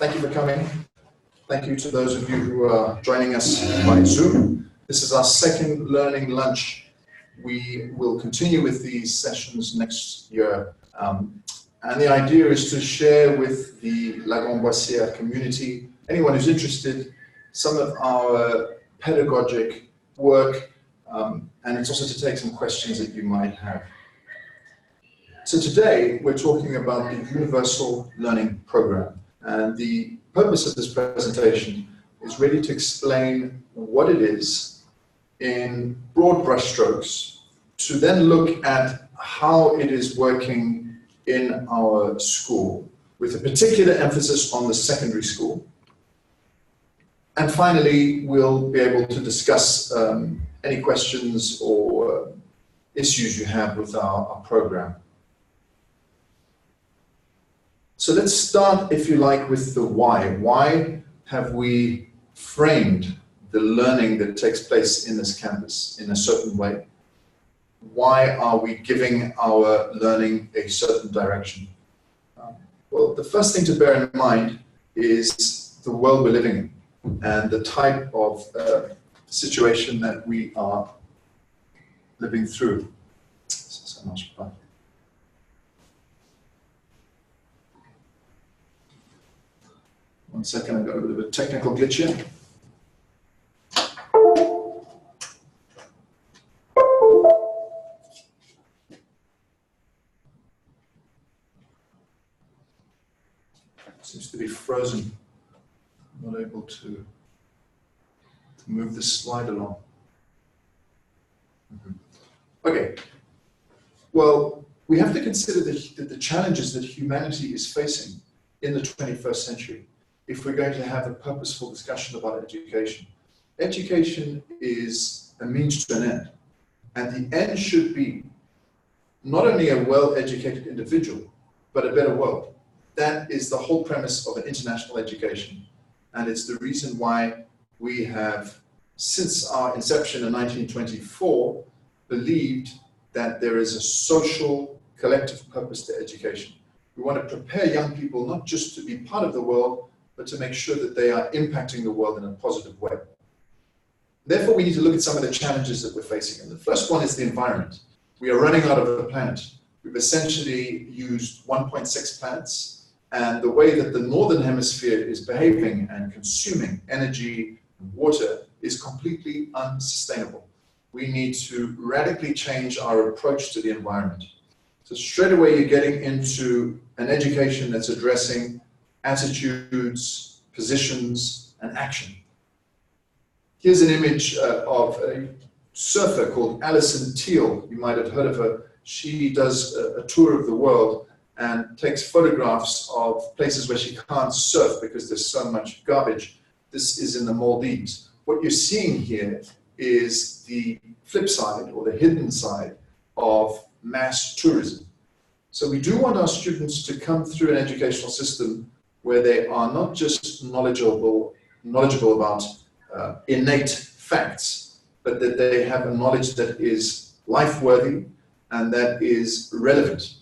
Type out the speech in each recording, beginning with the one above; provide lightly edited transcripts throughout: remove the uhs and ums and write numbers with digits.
Thank you for coming. Thank you to those of you who are joining us by Zoom. This is our second learning lunch. We will continue with these sessions next year. And the idea is to share with the La Grande-Boissière community, anyone who's interested, some of our pedagogic work, and it's also to take some questions that you might have. So today we're talking about the Universal Learning Program, and the purpose of this presentation is really to explain what it is in broad brushstrokes, to then look at how it is working in our school, with a particular emphasis on the secondary school. And finally, we'll be able to discuss any questions or issues you have with our program. So let's start, if you like, with the why. Why have we framed the learning that takes place in this campus in a certain way? Why are we giving our learning a certain direction? Well, the first thing to bear in mind is the world we're living in and the type of situation that we are living through. So much fun. One second, I've got a bit of a technical glitch here. Seems to be frozen. I'm not able to move this slide along. Okay. Well, we have to consider the challenges that humanity is facing in the 21st century if we're going to have a purposeful discussion about education. Education is a means to an end, and the end should be not only a well-educated individual, but a better world. That is the whole premise of an international education, and it's the reason why we have, since our inception in 1924, believed that there is a social, collective purpose to education. We want to prepare young people not just to be part of the world, but to make sure that they are impacting the world in a positive way. Therefore, we need to look at some of the challenges that we're facing. And the first one is the environment. We are running out of the planet. We've essentially used 1.6 planets, and the way that the northern hemisphere is behaving and consuming energy and water is completely unsustainable. We need to radically change our approach to the environment. So straight away, you're getting into an education that's addressing attitudes, positions, and action. Here's an image of a surfer called Alison Teal. You might have heard of her. She does a tour of the world and takes photographs of places where she can't surf because there's so much garbage. This is in the Maldives. What you're seeing here is the flip side or the hidden side of mass tourism. So we do want our students to come through an educational system where they are not just knowledgeable about innate facts, but that they have a knowledge that is life-worthy and that is relevant.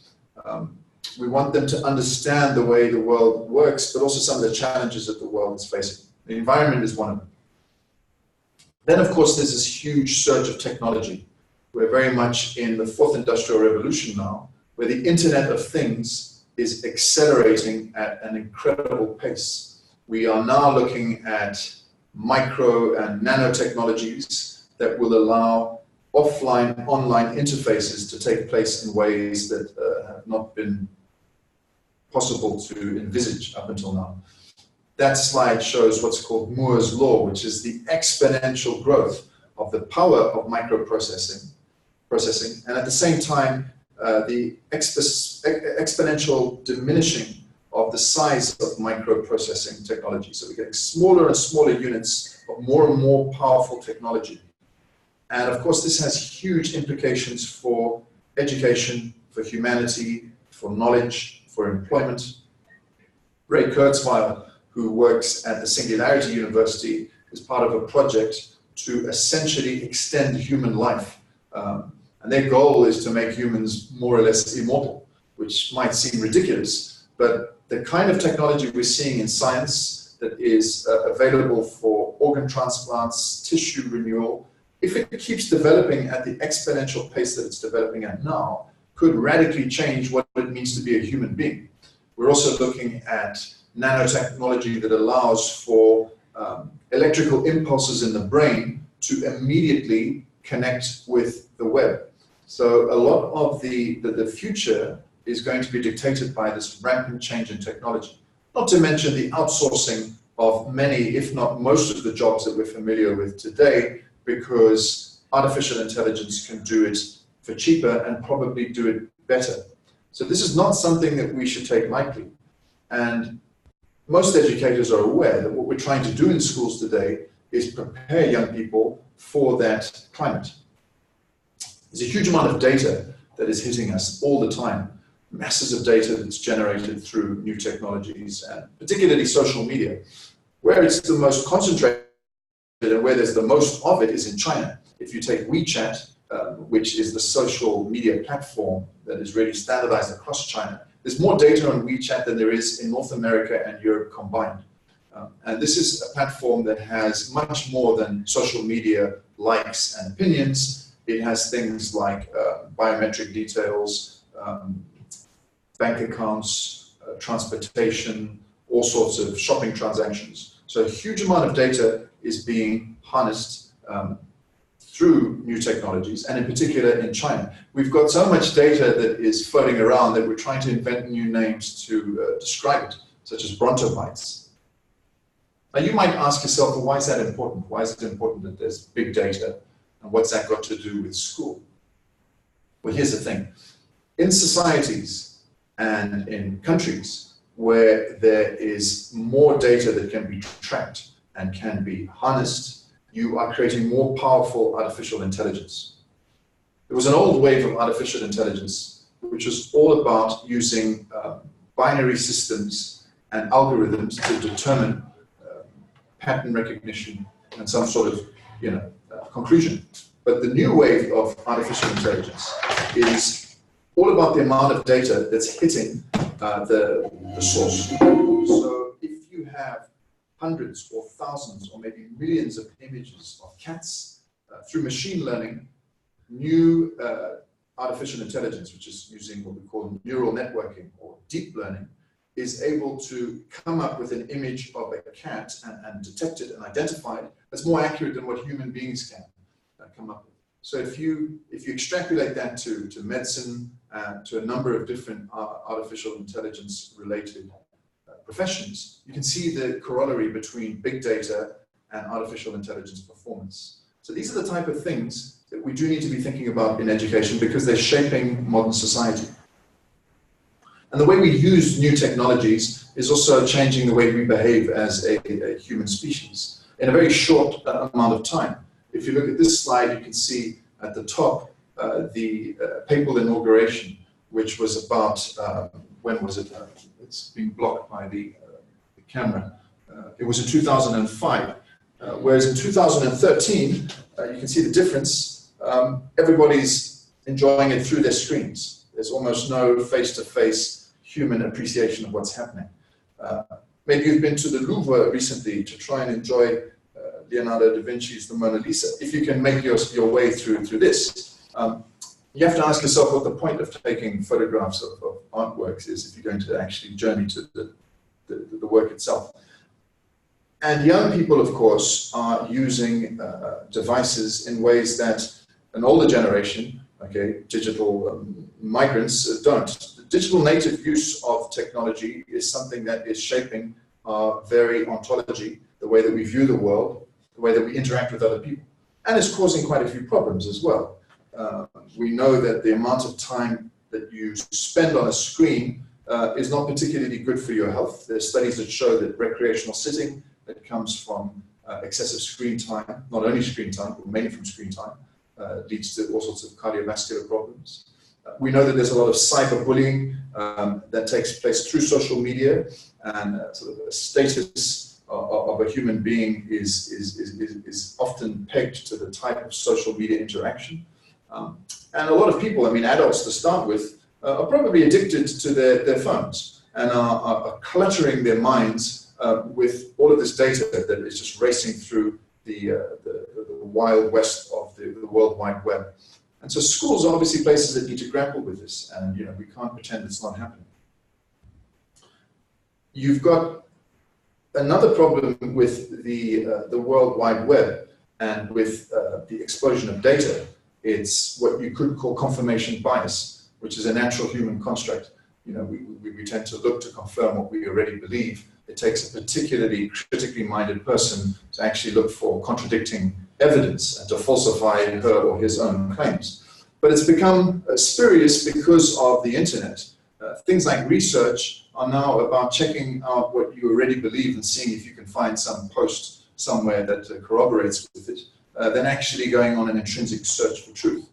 We want them to understand the way the world works, but also some of the challenges that the world is facing. The environment is one of them. Then, of course, there's this huge surge of technology. We're very much in the fourth industrial revolution now, where the Internet of Things is accelerating at an incredible pace. We are now looking at micro and nanotechnologies that will allow offline, online interfaces to take place in ways that have not been possible to envisage up until now. That slide shows what's called Moore's Law, which is the exponential growth of the power of microprocessing, and at the same time, the exponential diminishing of the size of microprocessing technology. So we're getting smaller and smaller units of more and more powerful technology. And of course, this has huge implications for education, for humanity, for knowledge, for employment. Ray Kurzweil, who works at the Singularity University, is part of a project to essentially extend human life. And their goal is to make humans more or less immortal, which might seem ridiculous, but the kind of technology we're seeing in science that is available for organ transplants, tissue renewal, if it keeps developing at the exponential pace that it's developing at now, could radically change what it means to be a human being. We're also looking at nanotechnology that allows for electrical impulses in the brain to immediately connect with the web. So a lot of the future is going to be dictated by this rampant change in technology. Not to mention the outsourcing of many, if not most of the jobs that we're familiar with today, because artificial intelligence can do it for cheaper and probably do it better. So this is not something that we should take lightly. And most educators are aware that what we're trying to do in schools today is prepare young people for that climate. There's a huge amount of data that is hitting us all the time. Masses of data that's generated through new technologies, and particularly social media. Where it's the most concentrated and where there's the most of it is in China. If you take WeChat, which is the social media platform that is really standardized across China, there's more data on WeChat than there is in North America and Europe combined. And this is a platform that has much more than social media likes and opinions. It has things like biometric details, bank accounts, transportation, all sorts of shopping transactions. So a huge amount of data is being harnessed through new technologies, and in particular in China. We've got so much data that is floating around that we're trying to invent new names to describe it, such as brontobytes. Now you might ask yourself, well, why is that important? Why is it important that there's big data? And what's that got to do with school? Well, here's the thing. In societies and in countries where there is more data that can be tracked and can be harnessed, you are creating more powerful artificial intelligence. There was an old wave of artificial intelligence, which was all about using binary systems and algorithms to determine pattern recognition and some sort of, conclusion. But the new wave of artificial intelligence is all about the amount of data that's hitting the source. So if you have hundreds or thousands or maybe millions of images of cats, through machine learning, new artificial intelligence, which is using what we call neural networking or deep learning, is able to come up with an image of a cat and detect it and identify it that's more accurate than what human beings can come up with. So if you extrapolate that to medicine, to a number of different artificial intelligence related professions, you can see the corollary between big data and artificial intelligence performance. So these are the type of things that we do need to be thinking about in education because they're shaping modern society. And the way we use new technologies is also changing the way we behave as a human species in a very short amount of time. If you look at this slide, you can see at the top the papal inauguration, which was about, when was it? It's being blocked by the camera. It was in 2005, whereas in 2013, you can see the difference. Everybody's enjoying it through their screens. There's almost no face-to-face human appreciation of what's happening. Maybe you've been to the Louvre recently to try and enjoy Leonardo da Vinci's The Mona Lisa. If you can make your way through this, you have to ask yourself what the point of taking photographs of artworks is if you're going to actually journey to the work itself. And young people, of course, are using devices in ways that an older generation, digital migrants, don't. The digital native use of technology is something that is shaping our very ontology, the way that we view the world, the way that we interact with other people. And it's causing quite a few problems as well. We know that the amount of time that you spend on a screen is not particularly good for your health. There's studies that show that recreational sitting that comes from excessive screen time, not only screen time, but mainly from screen time, leads to all sorts of cardiovascular problems. We know that there's a lot of cyberbullying that takes place through social media, and sort of a status of a human being is often pegged to the type of social media interaction. And a lot of people, adults to start with, are probably addicted to their phones. and are cluttering their minds with all of this data that is just racing through the wild west of the World Wide Web. And so schools are obviously places that need to grapple with this, and we can't pretend it's not happening. You've got another problem with the World Wide Web and with the explosion of data. It's what you could call confirmation bias, which is a natural human construct. We tend to look to confirm what we already believe. It takes a particularly critically minded person to actually look for contradicting evidence and to falsify her or his own claims. But it's become spurious because of the internet. Things like research are now about checking out what you already believe and seeing if you can find some post somewhere that corroborates with it, than actually going on an intrinsic search for truth.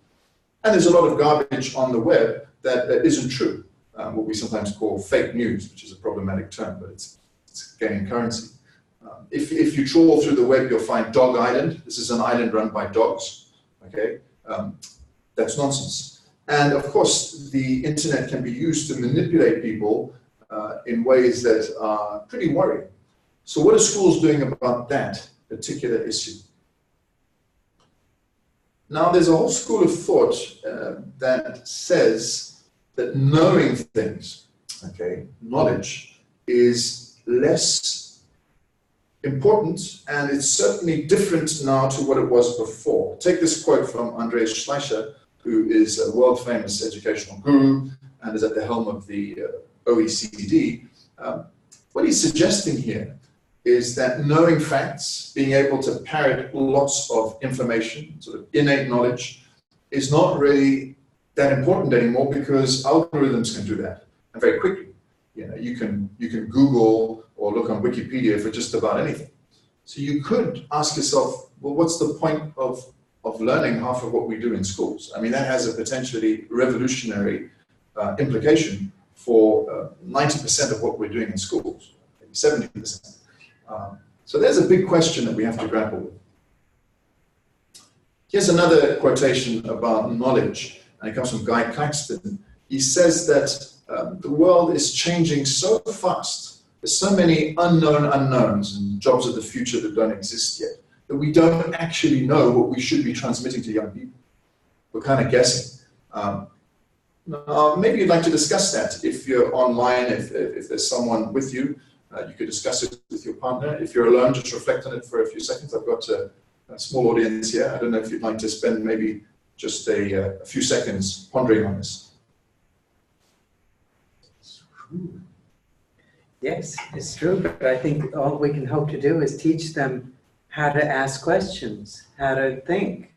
And there's a lot of garbage on the web that isn't true, what we sometimes call fake news, which is a problematic term, but it's gaining currency. If you trawl through the web, you'll find Dog Island. This is an island run by dogs, okay? That's nonsense. And of course, the internet can be used to manipulate people in ways that are pretty worrying. So what are schools doing about that particular issue? Now, there's a whole school of thought that says that knowing things, okay, knowledge, is less important, and it's certainly different now to what it was before. Take this quote from Andreas Schleicher, who is a world-famous educational guru and is at the helm of the OECD. What he's suggesting here is that knowing facts, being able to parrot lots of information, sort of innate knowledge, is not really that important anymore because algorithms can do that, and very quickly. You can Google or look on Wikipedia for just about anything. So you could ask yourself, well, what's the point of learning half of what we do in schools? I mean, that has a potentially revolutionary implication for 90% of what we're doing in schools, maybe 70%. So there's a big question that we have to grapple with. Here's another quotation about knowledge, and it comes from Guy Claxton. He says that the world is changing so fast. There's so many unknown unknowns and jobs of the future that don't exist yet, that we don't actually know what we should be transmitting to young people. We're kind of guessing. Maybe you'd like to discuss that. If you're online, if there's someone with you, you could discuss it with your partner. If you're alone, just reflect on it for a few seconds. I've got a small audience here. I don't know if you'd like to spend maybe just a few seconds pondering on this. Yes, it's true, but I think all we can hope to do is teach them how to ask questions, how to think,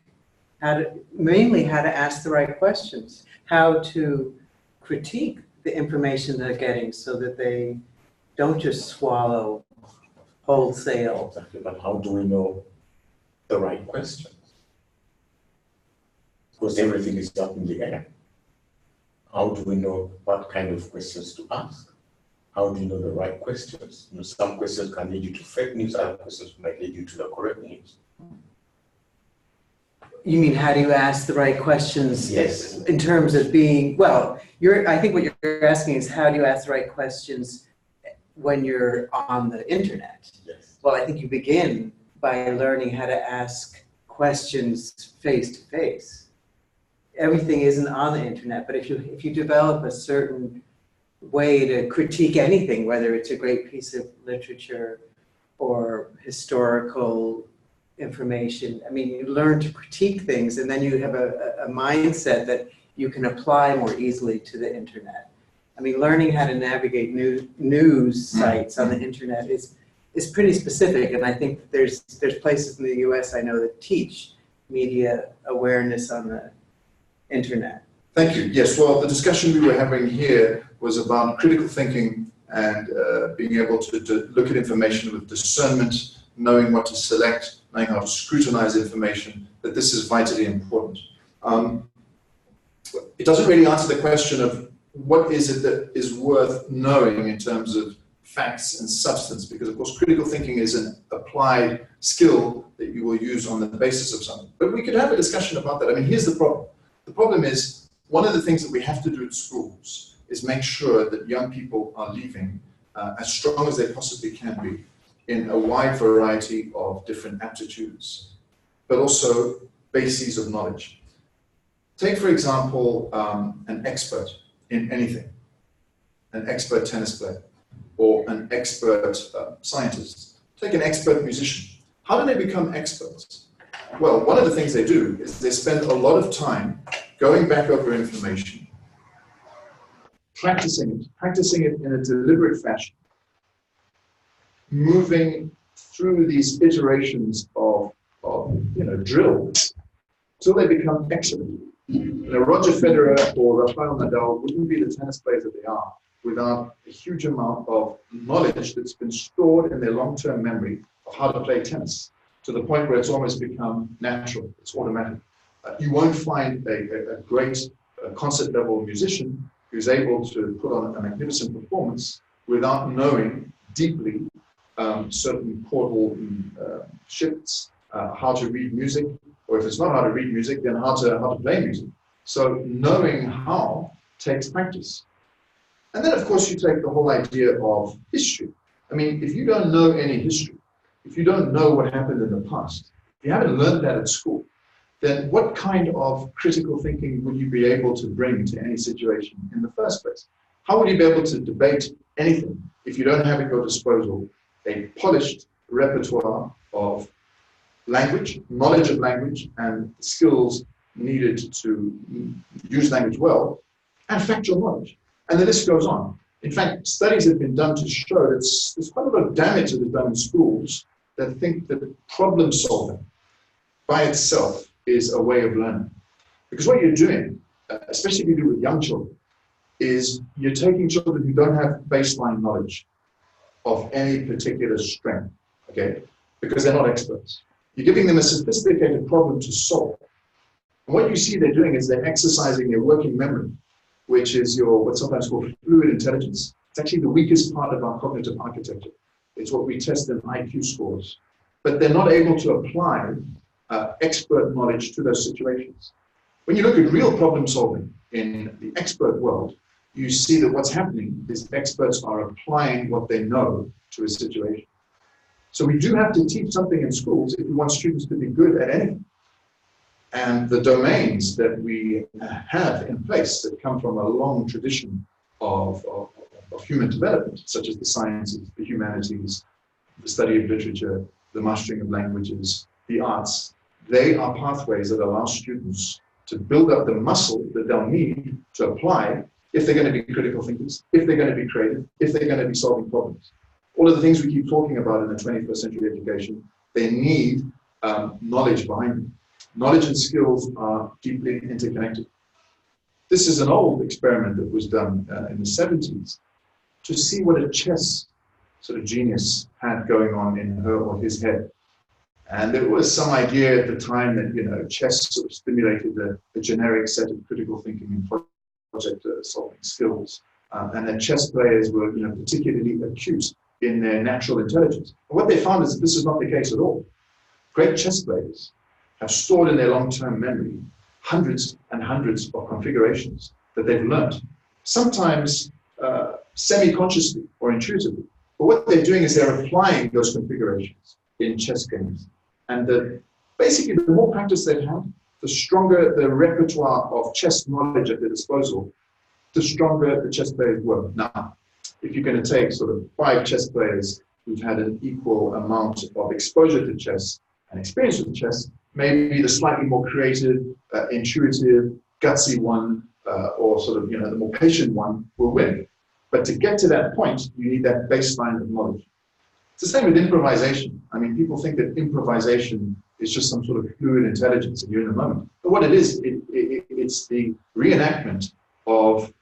mainly how to ask the right questions, how to critique the information they're getting so that they don't just swallow wholesale. Exactly, but how do we know the right questions? Because everything is up in the air. How do we know what kind of questions to ask? How do you know the right questions? Some questions can lead you to fake news, other questions might lead you to the correct news. You mean, how do you ask the right questions? Yes. In terms of being, well, I think what you're asking is how do you ask the right questions when you're on the internet? Yes. Well, I think you begin by learning how to ask questions face to face. Everything isn't on the internet, but if you develop a certain way to critique anything, whether it's a great piece of literature or historical information, I mean, you learn to critique things, and then you have a mindset that you can apply more easily to the internet. I mean, learning how to navigate news sites on the internet is pretty specific, and I think that there's places in the US I know that teach media awareness on the internet. Thank you. Yes, well, the discussion we were having here was about critical thinking and being able to look at information with discernment, knowing what to select, knowing how to scrutinize information, that this is vitally important. It doesn't really answer the question of what is it that is worth knowing in terms of facts and substance, because of course critical thinking is an applied skill that you will use on the basis of something. But we could have a discussion about that. I mean, here's the problem. The problem is, one of the things that we have to do at schools is make sure that young people are leaving as strong as they possibly can be in a wide variety of different aptitudes, but also bases of knowledge. Take, for example, an expert in anything, an expert tennis player, or an expert scientist. Take an expert musician. How do they become experts? Well, one of the things they do is they spend a lot of time going back over information, practicing it in a deliberate fashion, moving through these iterations of drill till they become excellent. Roger Federer or Rafael Nadal wouldn't be the tennis players that they are without a huge amount of knowledge that's been stored in their long-term memory of how to play tennis, to the point where it's almost become natural, it's automatic. You won't find a great concert-level musician who's able to put on a magnificent performance without knowing deeply certain chordal shifts, how to read music, or if it's not how to read music, then how to play music. So knowing how takes practice. And then, of course, you take the whole idea of history. I mean, if you don't know any history, if you don't know what happened in the past, if you haven't learned that at school, then what kind of critical thinking would you be able to bring to any situation in the first place? How would you be able to debate anything if you don't have at your disposal a polished repertoire of language, knowledge of language, and skills needed to use language well, and factual knowledge? And the list goes on. In fact, studies have been done to show that there's quite a lot of damage that is done in schools that think that problem solving by itself is a way of learning. Because what you're doing, especially if you do with young children, is you're taking children who don't have baseline knowledge of any particular strength, okay? Because they're not experts. You're giving them a sophisticated problem to solve. And what you see they're doing is they're exercising their working memory, which is what's sometimes called fluid intelligence. It's actually the weakest part of our cognitive architecture. It's what we test in IQ scores. But they're not able to apply expert knowledge to those situations. When you look at real problem solving in the expert world, you see that what's happening is experts are applying what they know to a situation. So we do have to teach something in schools if we want students to be good at anything. And the domains that we have in place that come from a long tradition of human development, such as the sciences, the humanities, the study of literature, the mastering of languages, the arts, they are pathways that allow students to build up the muscle that they'll need to apply if they're going to be critical thinkers, if they're going to be creative, if they're going to be solving problems. All of the things we keep talking about in the 21st century education, they need knowledge behind them. Knowledge and skills are deeply interconnected. This is an old experiment that was done in the 70s to see what a chess sort of genius had going on in her or his head. And there was some idea at the time that, chess sort of stimulated a generic set of critical thinking and project solving skills. And that chess players were, particularly acute in their natural intelligence. And what they found is that this is not the case at all. Great chess players have stored in their long-term memory hundreds and hundreds of configurations that they've learned, sometimes semi-consciously or intuitively. But what they're doing is they're applying those configurations in chess games. And basically, the more practice they've had, the stronger the repertoire of chess knowledge at their disposal, the stronger the chess players were. Now, if you're going to take sort of 5 chess players who've had an equal amount of exposure to chess and experience with chess, maybe the slightly more creative, intuitive, gutsy one, or sort of, the more patient one will win. But to get to that point, you need that baseline of knowledge. It's the same with improvisation. I mean, people think that improvisation is just some sort of fluid intelligence and you're in the moment. But what it is, it's the reenactment of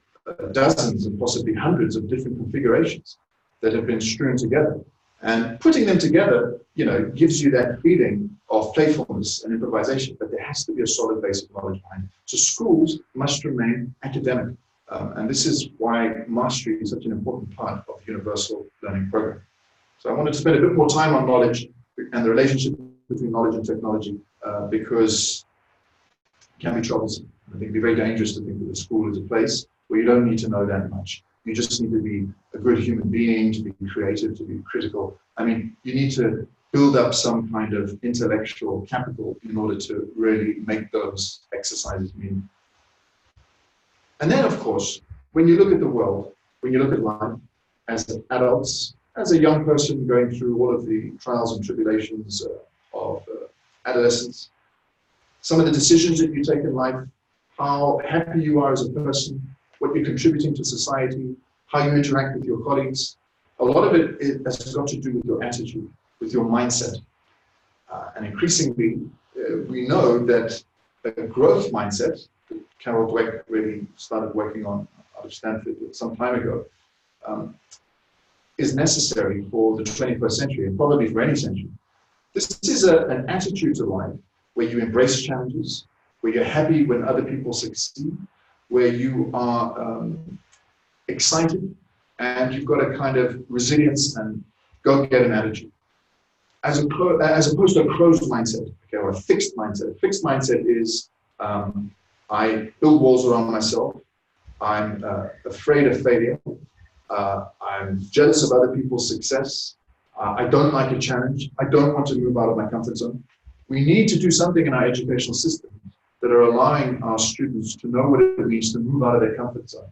dozens and possibly hundreds of different configurations that have been strewn together. And putting them together, gives you that feeling of playfulness and improvisation, but there has to be a solid base of knowledge behind it. So schools must remain academic. And this is why mastery is such an important part of the universal learning program. So I wanted to spend a bit more time on knowledge and the relationship between knowledge and technology, because it can be troublesome. I think it'd be very dangerous to think that the school is a place where you don't need to know that much. You just need to be a good human being, to be creative, to be critical. I mean, you need to build up some kind of intellectual capital in order to really make those exercises meaningful. And then, of course, when you look at the world, when you look at life as adults, as a young person going through all of the trials and tribulations of adolescence, some of the decisions that you take in life, how happy you are as a person, what you're contributing to society, how you interact with your colleagues, a lot of it has got to do with your attitude, with your mindset. And increasingly, we know that a growth mindset, that Carol Dweck really started working on out of Stanford some time ago, is necessary for the 21st century and probably for any century. This is an attitude to life where you embrace challenges, where you're happy when other people succeed, where you are excited and you've got a kind of resilience and go-get-em attitude. As opposed to a closed mindset, okay, or a fixed mindset. A fixed mindset is I build walls around myself, I'm afraid of failure, I'm jealous of other people's success, I don't like a challenge, I don't want to move out of my comfort zone. We need to do something in our educational system that are allowing our students to know what it means to move out of their comfort zones,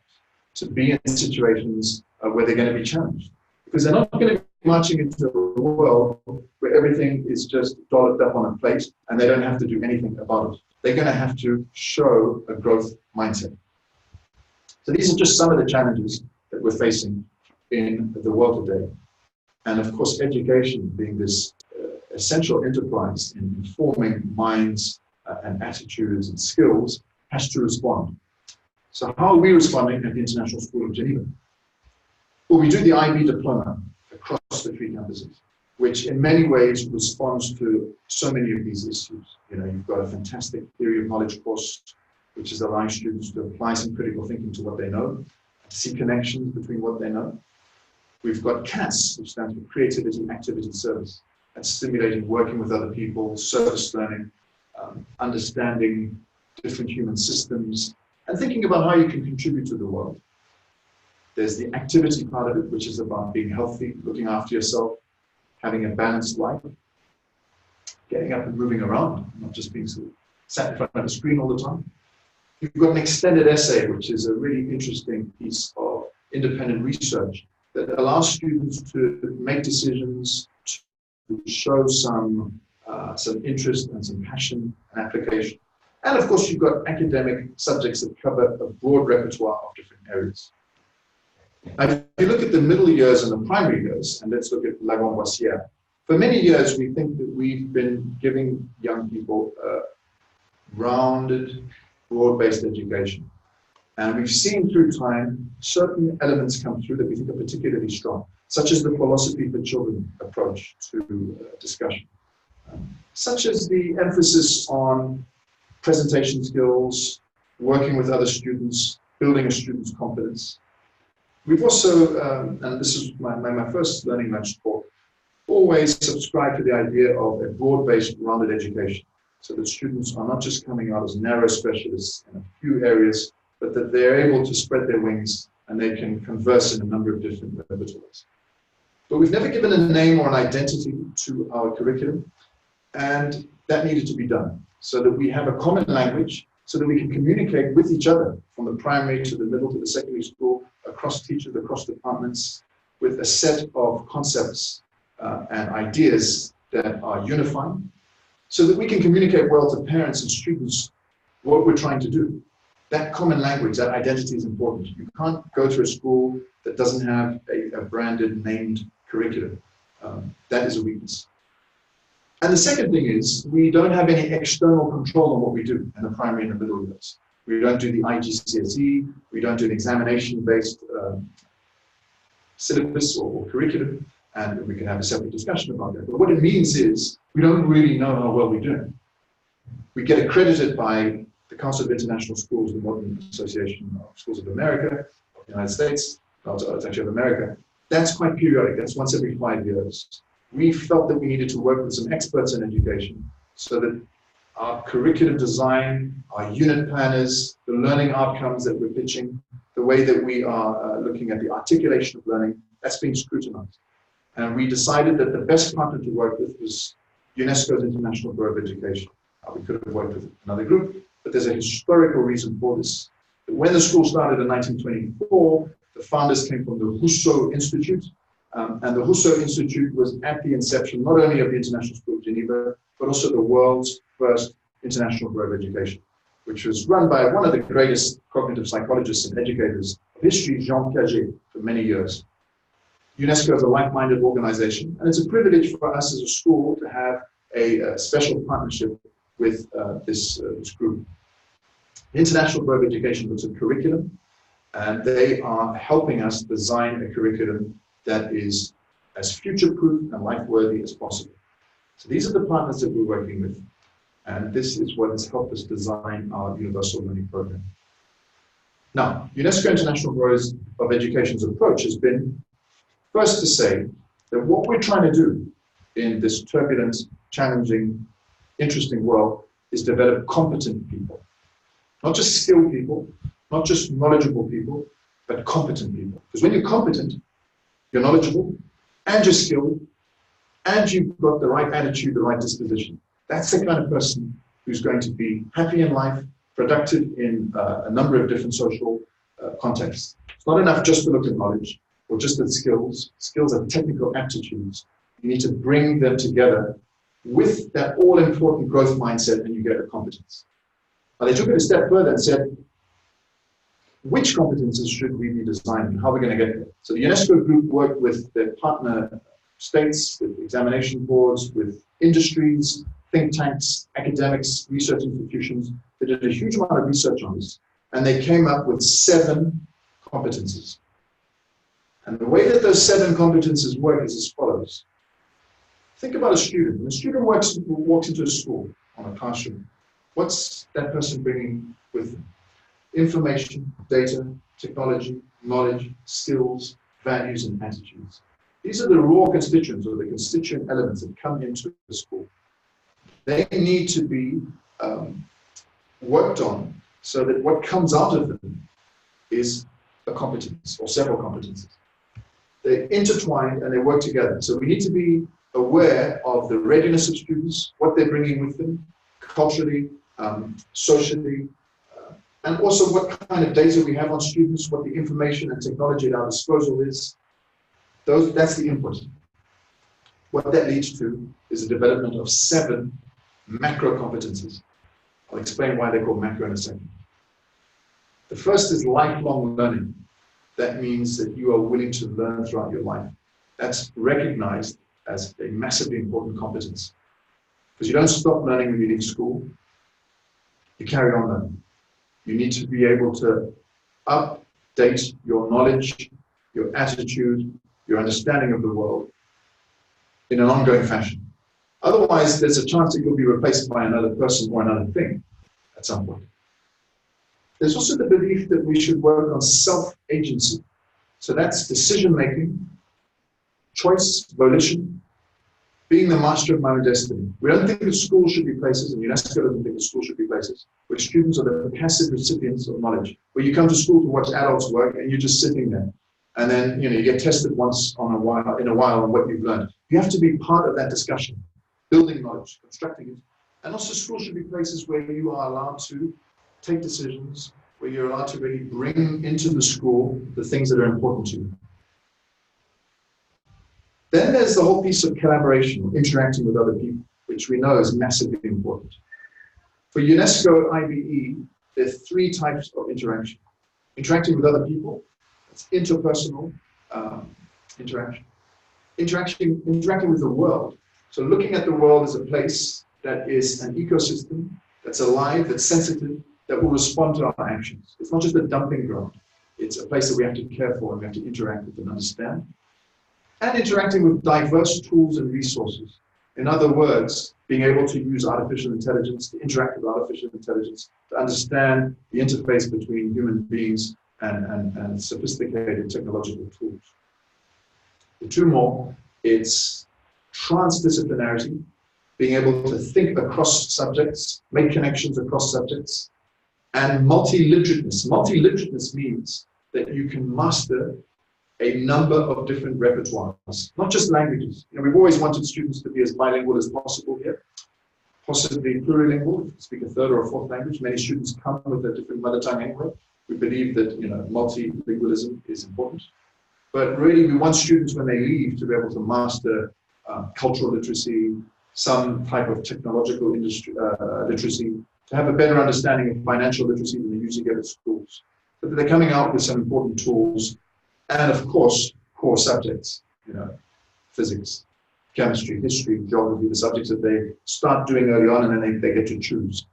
to be in situations where they're going to be challenged. Because they're not going to be marching into a world where everything is just dolled up on a plate and they don't have to do anything about it. They're going to have to show a growth mindset. So these are just some of the challenges that we're facing in the world today. And of course, education being this essential enterprise in informing minds and attitudes and skills has to respond. So how are we responding at the International School of Geneva? Well, we do the IB diploma across the 3 campuses, which in many ways responds to so many of these issues. You know, you've got a fantastic theory of knowledge course, which is allowing students to apply some critical thinking to what they know, to see connections between what they know. We've got CAS, which stands for Creativity, Activity, Service. That's stimulating working with other people, service learning, understanding different human systems, and thinking about how you can contribute to the world. There's the activity part of it, which is about being healthy, looking after yourself, having a balanced life, getting up and moving around, not just being sort of sat in front of a screen all the time. You've got an extended essay, which is a really interesting piece of independent research that allows students to make decisions, to show some interest and some passion and application. And of course, you've got academic subjects that cover a broad repertoire of different areas. Now, if you look at the middle years and the primary years, and let's look at La Gamboisière, for many years, we think that we've been giving young people a rounded, broad-based education. And we've seen through time certain elements come through that we think are particularly strong, such as the philosophy for children approach to discussion, such as the emphasis on presentation skills, working with other students, building a student's confidence. We've also, and this is my first learning lunch talk, always subscribed to the idea of a broad-based, rounded education, so that students are not just coming out as narrow specialists in a few areas, but that they're able to spread their wings and they can converse in a number of different repertoires. But we've never given a name or an identity to our curriculum, and that needed to be done so that we have a common language, so that we can communicate with each other from the primary to the middle to the secondary school, across teachers, across departments, with a set of concepts and ideas that are unifying, so that we can communicate well to parents and students what we're trying to do. That common language, that identity is important. You can't go to a school that doesn't have a branded, named curriculum. That is a weakness. And the second thing is, we don't have any external control on what we do in the primary and the middle years. We don't do the IGCSE, we don't do an examination-based syllabus or curriculum, and we can have a separate discussion about that. But what it means is, we don't really know how well we're doing. We get accredited by the Council of International Schools, the Modern Association of Schools of America, of the United States, it's actually of America. That's quite periodic, that's once every 5 years. We felt that we needed to work with some experts in education so that our curriculum design, our unit planners, the learning outcomes that we're pitching the way that we are looking at the articulation of learning, that's being scrutinized. And we decided that the best partner to work with was UNESCO's International Bureau of Education. We could have worked with another group, but there's a historical reason for this. When the school started in 1924, the founders came from the Rousseau Institute, and the Rousseau Institute was at the inception not only of the International School of Geneva, but also the world's first International Bureau of Education, which was run by one of the greatest cognitive psychologists and educators of history, Jean Piaget, for many years. UNESCO is a like-minded organization, and it's a privilege for us as a school to have a special partnership with this group. The International Bureau of Education looks at curriculum, and they are helping us design a curriculum that is as future-proof and life-worthy as possible. So these are the partners that we're working with, and this is what has helped us design our universal learning program. Now, UNESCO International Bureau of Education's approach has been first to say that what we're trying to do in this turbulent, challenging, interesting world is develop competent people. Not just skilled people, not just knowledgeable people, but competent people. Because when you're competent, you're knowledgeable, and you're skilled, and you've got the right attitude, the right disposition. That's the kind of person who's going to be happy in life, productive in a number of different social contexts. It's not enough just to look at knowledge or just at skills. Skills are technical aptitudes. You need to bring them together with that all-important growth mindset, and you get a competence. Now, they took it a step further and said, which competences should we be designing? How are we going to get there? So the UNESCO group worked with their partner states, with examination boards, with industries, think tanks, academics, research institutions. They did a huge amount of research on this, and they came up with 7 competences. And the way that those 7 competences work is as follows. Think about a student. When a student walks into a school, on a classroom, what's that person bringing with them? Information, data, technology, knowledge, skills, values, and attitudes. These are the raw constituents, or the constituent elements that come into the school. They need to be worked on so that what comes out of them is a competence or several competences. They're intertwined and they work together. So we need to be aware of the readiness of students, what they're bringing with them, culturally, socially, and also what kind of data we have on students, what the information and technology at our disposal is. That's the input. What that leads to is the development of 7 macro competences. I'll explain why they're called macro in a second. The first is lifelong learning. That means that you are willing to learn throughout your life. That's recognized as a massively important competence. Because you don't stop learning when you leave school. You carry on learning. You need to be able to update your knowledge, your attitude, your understanding of the world in an ongoing fashion. Otherwise, there's a chance that you'll be replaced by another person or another thing at some point. There's also the belief that we should work on self-agency. So that's decision-making, choice, volition, being the master of my own destiny. We don't think that schools should be places, and UNESCO doesn't think that schools should be places, where students are the passive recipients of knowledge, where you come to school to watch adults work and you're just sitting there. And then you get tested once in a while on what you've learned. You have to be part of that discussion, building knowledge, constructing it. And also schools should be places where you are allowed to take decisions, where you're allowed to really bring into the school the things that are important to you. Then there's the whole piece of collaboration, interacting with other people, which we know is massively important. For UNESCO IBE, there are 3 types of interaction. Interacting with other people, that's interpersonal interaction. Interacting with the world. So looking at the world as a place that is an ecosystem, that's alive, that's sensitive, that will respond to our actions. It's not just a dumping ground. It's a place that we have to care for and we have to interact with and understand. And interacting with diverse tools and resources. In other words, being able to use artificial intelligence, to interact with artificial intelligence, to understand the interface between human beings and sophisticated technological tools. The 2 more, it's transdisciplinarity, being able to think across subjects, make connections across subjects, and multiliterateness. Multiliterateness means that you can master a number of different repertoires, not just languages. You know, we've always wanted students to be as bilingual as possible here, possibly plurilingual, speak a third or a fourth language. Many students come with a different mother tongue anyway. We believe that, you know, multilingualism is important. But really, we want students, when they leave, to be able to master cultural literacy, some type of technological industry, literacy, to have a better understanding of financial literacy than they usually get at schools. But they're coming out with some important tools, and of course, core subjects, you know, physics, chemistry, history, geography, the subjects that they start doing early on, and then they get to choose.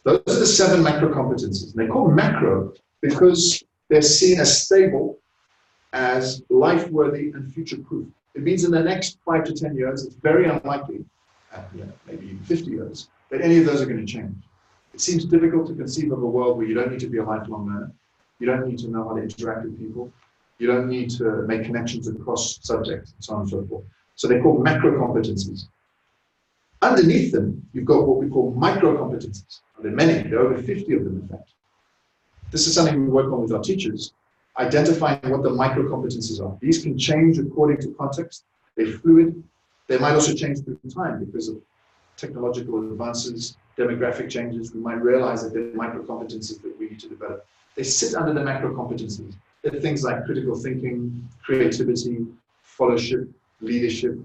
Those are the 7 macro competencies. And they're called macro because they're seen as stable, as life-worthy and future-proof. It means in the next 5 to 10 years, it's very unlikely, maybe even 50 years, that any of those are going to change. It seems difficult to conceive of a world where you don't need to be a lifelong learner. You don't need to know how to interact with people. You don't need to make connections across subjects, and so on and so forth. So they're called macro competencies. Underneath them, you've got what we call micro competencies. There are many, there are over 50 of them, in fact. This is something we work on with our teachers, identifying what the micro competencies are. These can change according to context. They're fluid. They might also change through time because of technological advances, demographic changes. We might realize that there are micro competencies that we need to develop. They sit under the macro competencies. They're things like critical thinking, creativity, followership, leadership,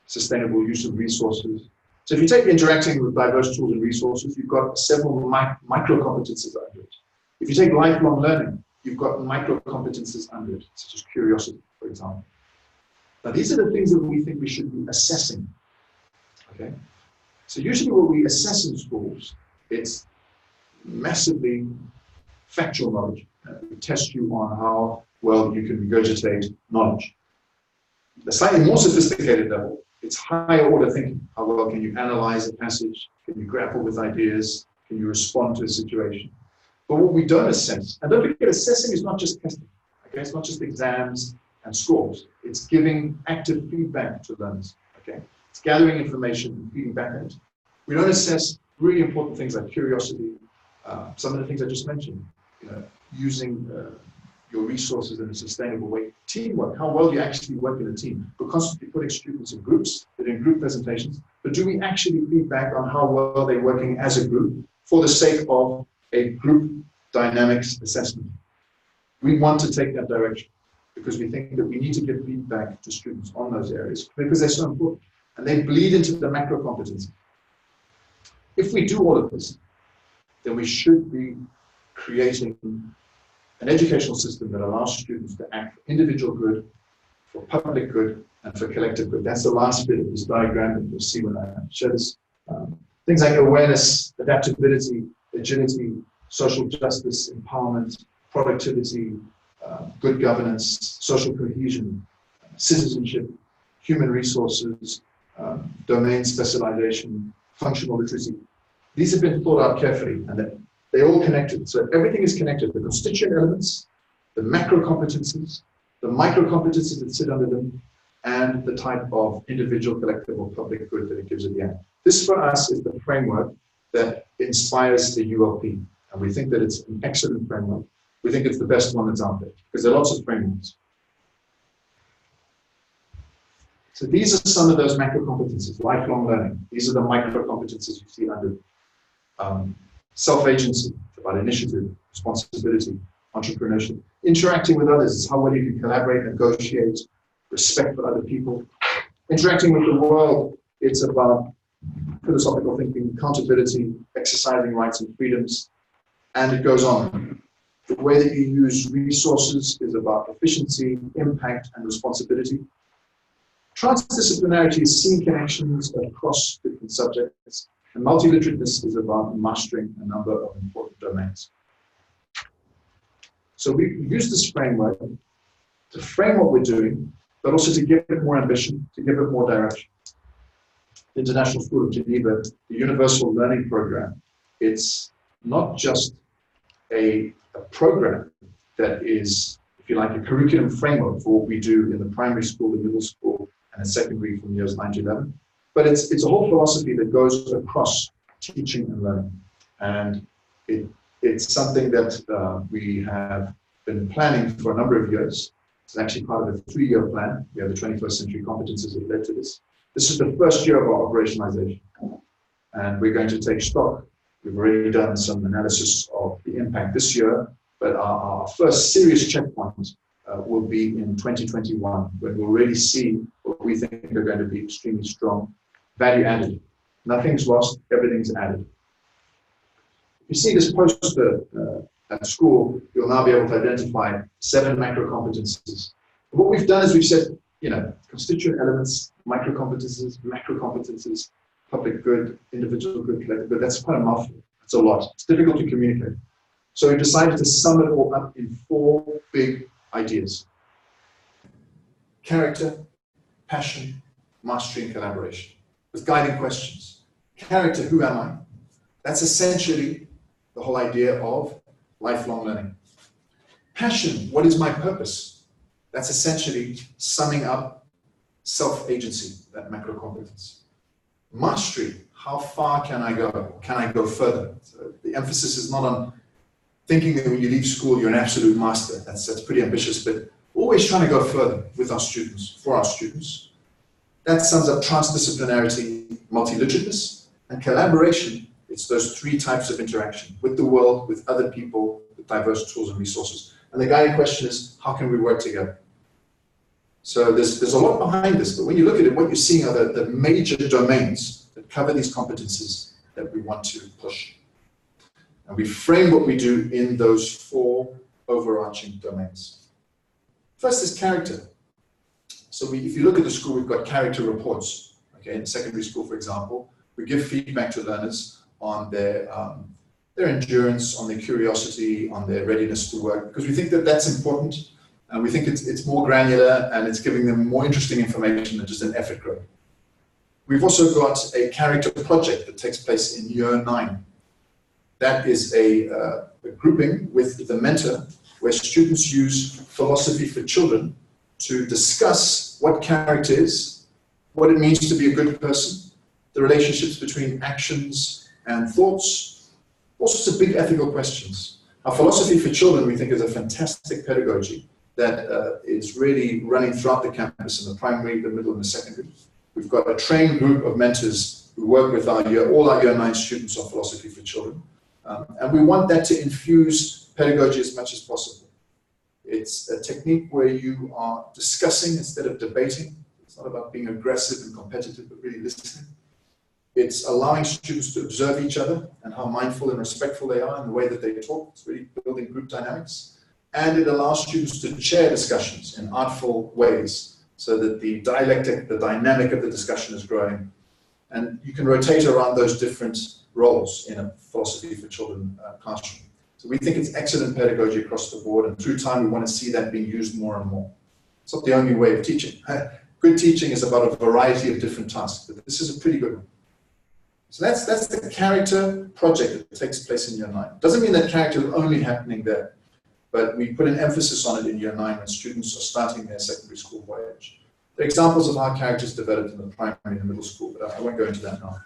sustainable use of resources. So if you take interacting with diverse tools and resources, you've got several micro competencies under it. If you take lifelong learning, you've got micro competencies under it, such as curiosity, for example. Now, these are the things that we think we should be assessing. Okay? So usually what we assess in schools, it's massively factual knowledge. We test you on how well you can regurgitate knowledge. The slightly more sophisticated level, it's higher order thinking. How well can you analyze a passage? Can you grapple with ideas? Can you respond to a situation? But what we don't assess, and don't forget, assessing is not just testing. Okay, it's not just exams and scores. It's giving active feedback to learners. Okay, it's gathering information and feeding back on it. We don't assess really important things like curiosity, some of the things I just mentioned. You know, using your resources in a sustainable way. Teamwork, how well do you actually work in a team? We're constantly putting students in groups, they're doing group presentations, but do we actually feedback on how well they're working as a group for the sake of a group dynamics assessment? We want to take that direction because we think that we need to give feedback to students on those areas because they're so important and they bleed into the macro competency. If we do all of this, then we should be creating an educational system that allows students to act for individual good, for public good, and for collective good. That's the last bit of this diagram that you'll see when I show this. Things like awareness, adaptability, agility, social justice, empowerment, productivity, good governance, social cohesion, citizenship, human resources, domain specialization, functional literacy. These have been thought out carefully and they're all connected. So everything is connected. The constituent elements, the macro competencies, the micro competencies that sit under them, and the type of individual, collective, or public good that it gives at the end. This for us is the framework that inspires the ULP. And we think that it's an excellent framework. We think it's the best one that's out there because there are lots of frameworks. So these are some of those macro competencies, lifelong learning. These are the micro competencies you see under self-agency, about initiative, responsibility, entrepreneurship. Interacting with others is how well you can collaborate, negotiate, respect for other people. Interacting with the world, it's about philosophical thinking, accountability, exercising rights and freedoms, and it goes on. The way that you use resources is about efficiency, impact, and responsibility. Transdisciplinarity is seeing connections across different subjects. And multiliterateness is about mastering a number of important domains. So we use this framework to frame what we're doing, but also to give it more ambition, to give it more direction. The International School of Geneva, the Universal Learning Program, it's not just a program that is, if you like, a curriculum framework for what we do in the primary school, the middle school, and the secondary from years 9 to 11. But it's a whole philosophy that goes across teaching and learning. And it It's something that we have been planning for a number of years. It's actually part of a 3-year plan. We have the 21st century competences that led to this. This is the first year of our operationalization. And we're going to take stock. We've already done some analysis of the impact this year, but our first serious checkpoint will be in 2021, when we'll really see what we think are going to be extremely strong value added. Nothing's lost, everything's added. If you see this poster at school, you'll now be able to identify 7 macro competencies. What we've done is we've said, constituent elements, micro competencies, macro competencies, public good, individual good, collective good. That's quite a mouthful. It's a lot. It's difficult to communicate. So we decided to sum it all up in 4 big ideas: character, passion, mastery, and collaboration, with guiding questions. Character, who am I? That's essentially the whole idea of lifelong learning. Passion, what is my purpose? That's essentially summing up self-agency, that macro competence. Mastery, how far can I go? Can I go further? So the emphasis is not on thinking that when you leave school, you're an absolute master. That's pretty ambitious, but always trying to go further with our students, for our students. That sums up transdisciplinarity, multiliterateness, and collaboration. It's those 3 types of interaction with the world, with other people, with diverse tools and resources. And the guiding question is, how can we work together? So there's a lot behind this, but when you look at it, what you're seeing are the major domains that cover these competencies that we want to push. And we frame what we do in those 4 overarching domains. First is character. So if you look at the school, we've got character reports. Okay, in secondary school, for example, we give feedback to learners on their endurance, on their curiosity, on their readiness to work, because we think that that's important. And we think it's more granular and it's giving them more interesting information than just an effort grade. We've also got a character project that takes place in year 9. That is a grouping with the mentor where students use philosophy for children to discuss what character is, what it means to be a good person, the relationships between actions and thoughts, all sorts of big ethical questions. Our philosophy for children, we think, is a fantastic pedagogy that is really running throughout the campus in the primary, the middle, and the secondary. We've got a trained group of mentors who work with all our year 9 students on philosophy for children. And we want that to infuse pedagogy as much as possible. It's a technique where you are discussing instead of debating. It's not about being aggressive and competitive, but really listening. It's allowing students to observe each other and how mindful and respectful they are in the way that they talk. It's really building group dynamics. And it allows students to chair discussions in artful ways so that the dialectic, the dynamic of the discussion is growing. And you can rotate around those different roles in a philosophy for children classroom. So we think it's excellent pedagogy across the board, and through time we want to see that being used more and more. It's not the only way of teaching. Good teaching is about a variety of different tasks, but this is a pretty good one. So that's the character project that takes place in year 9. Doesn't mean that character is only happening there, but we put an emphasis on it in year 9 when students are starting their secondary school voyage. There are examples of how characters developed in the primary and the middle school, but I won't go into that now.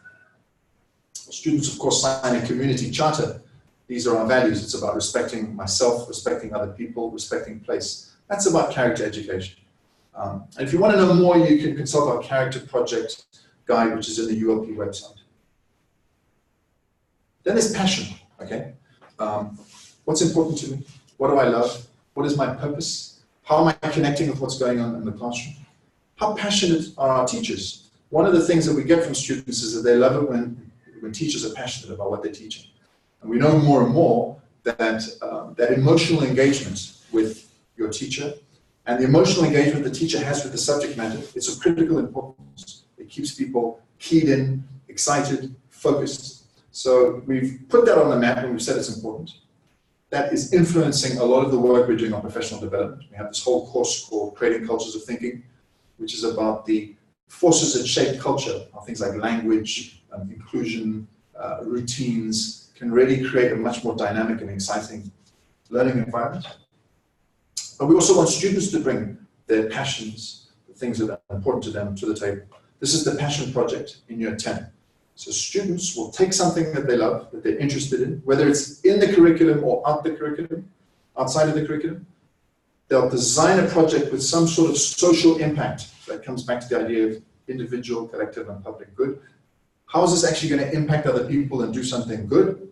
Students, of course, sign a community charter. These are our values. It's about respecting myself, respecting other people, respecting place. That's about character education. And if you want to know more, you can consult our character project guide, which is in the ULP website. Then there's passion, okay? What's important to me? What do I love? What is my purpose? How am I connecting with what's going on in the classroom? How passionate are our teachers? One of the things that we get from students is that they love it when teachers are passionate about what they're teaching. And we know more and more that that emotional engagement with your teacher and the emotional engagement the teacher has with the subject matter is of critical importance. It keeps people keyed in, excited, focused. So we've put that on the map and we've said it's important. That is influencing a lot of the work we're doing on professional development. We have this whole course called Creating Cultures of Thinking, which is about the forces that shape culture, things like language, inclusion, routines, can really create a much more dynamic and exciting learning environment. But we also want students to bring their passions, the things that are important to them, to the table. This is the Passion Project in year 10. So students will take something that they love, that they're interested in, whether it's in the curriculum or outside of the curriculum. They'll design a project with some sort of social impact. That comes back to the idea of individual, collective, and public good. How is this actually going to impact other people and do something good?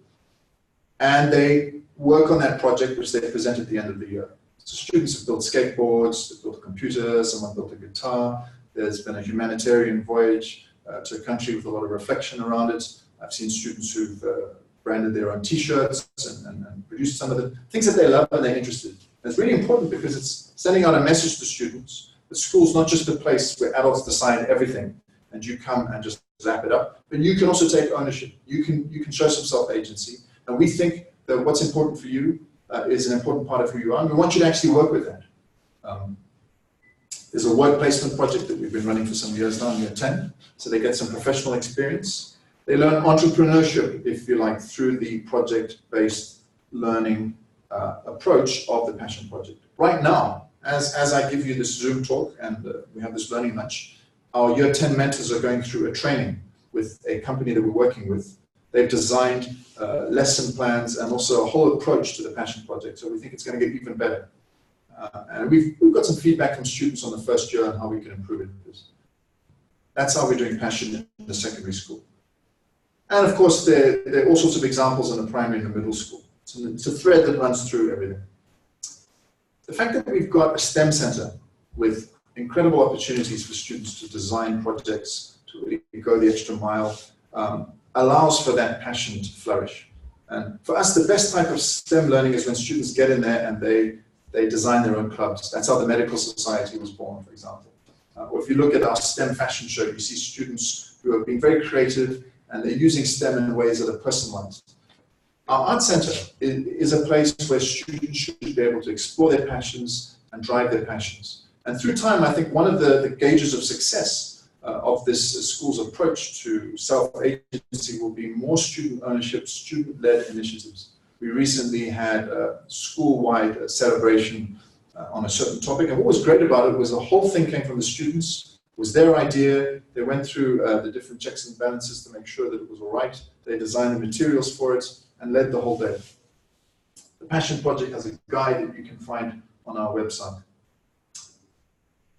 And they work on that project, which they present at the end of the year. So students have built skateboards, they've built a computer, someone built a guitar. There's been a humanitarian voyage to a country with a lot of reflection around it. I've seen students who've branded their own T-shirts and produced some of the things that they love and they're interested in. And it's really important because it's sending out a message to students that school's not just a place where adults decide everything and you come and just zap it up, but you can also take ownership. You can show some self-agency. And we think that what's important for you is an important part of who you are. And we want you to actually work with that. There's a work placement project that we've been running for some years now in year 10. So they get some professional experience. They learn entrepreneurship, if you like, through the project-based learning approach of the Passion Project. Right now, as I give you this Zoom talk and we have this learning lunch, our year 10 mentors are going through a training with a company that we're working with. They've designed lesson plans and also a whole approach to the Passion Project. So we think it's going to get even better. And we've got some feedback from students on the first year on how we can improve it. That's how we're doing Passion in the secondary school. And of course, there are all sorts of examples in the primary and the middle school. So it's a thread that runs through everything. The fact that we've got a STEM center with incredible opportunities for students to design projects, to really go the extra mile, allows for that passion to flourish. And for us, the best type of STEM learning is when students get in there and they design their own clubs. That's how the Medical Society was born, for example. Or if you look at our STEM fashion show, you see students who have been very creative and they're using STEM in ways that are personalized. Our art center is a place where students should be able to explore their passions and drive their passions. And through time, I think one of the gauges of success of this school's approach to self-agency will be more student ownership, student-led initiatives. We recently had a school-wide celebration on a certain topic, and what was great about it was the whole thing came from the students. It was their idea. They went through the different checks and balances to make sure that it was all right. They designed the materials for it and led the whole day. The Passion Project has a guide that you can find on our website.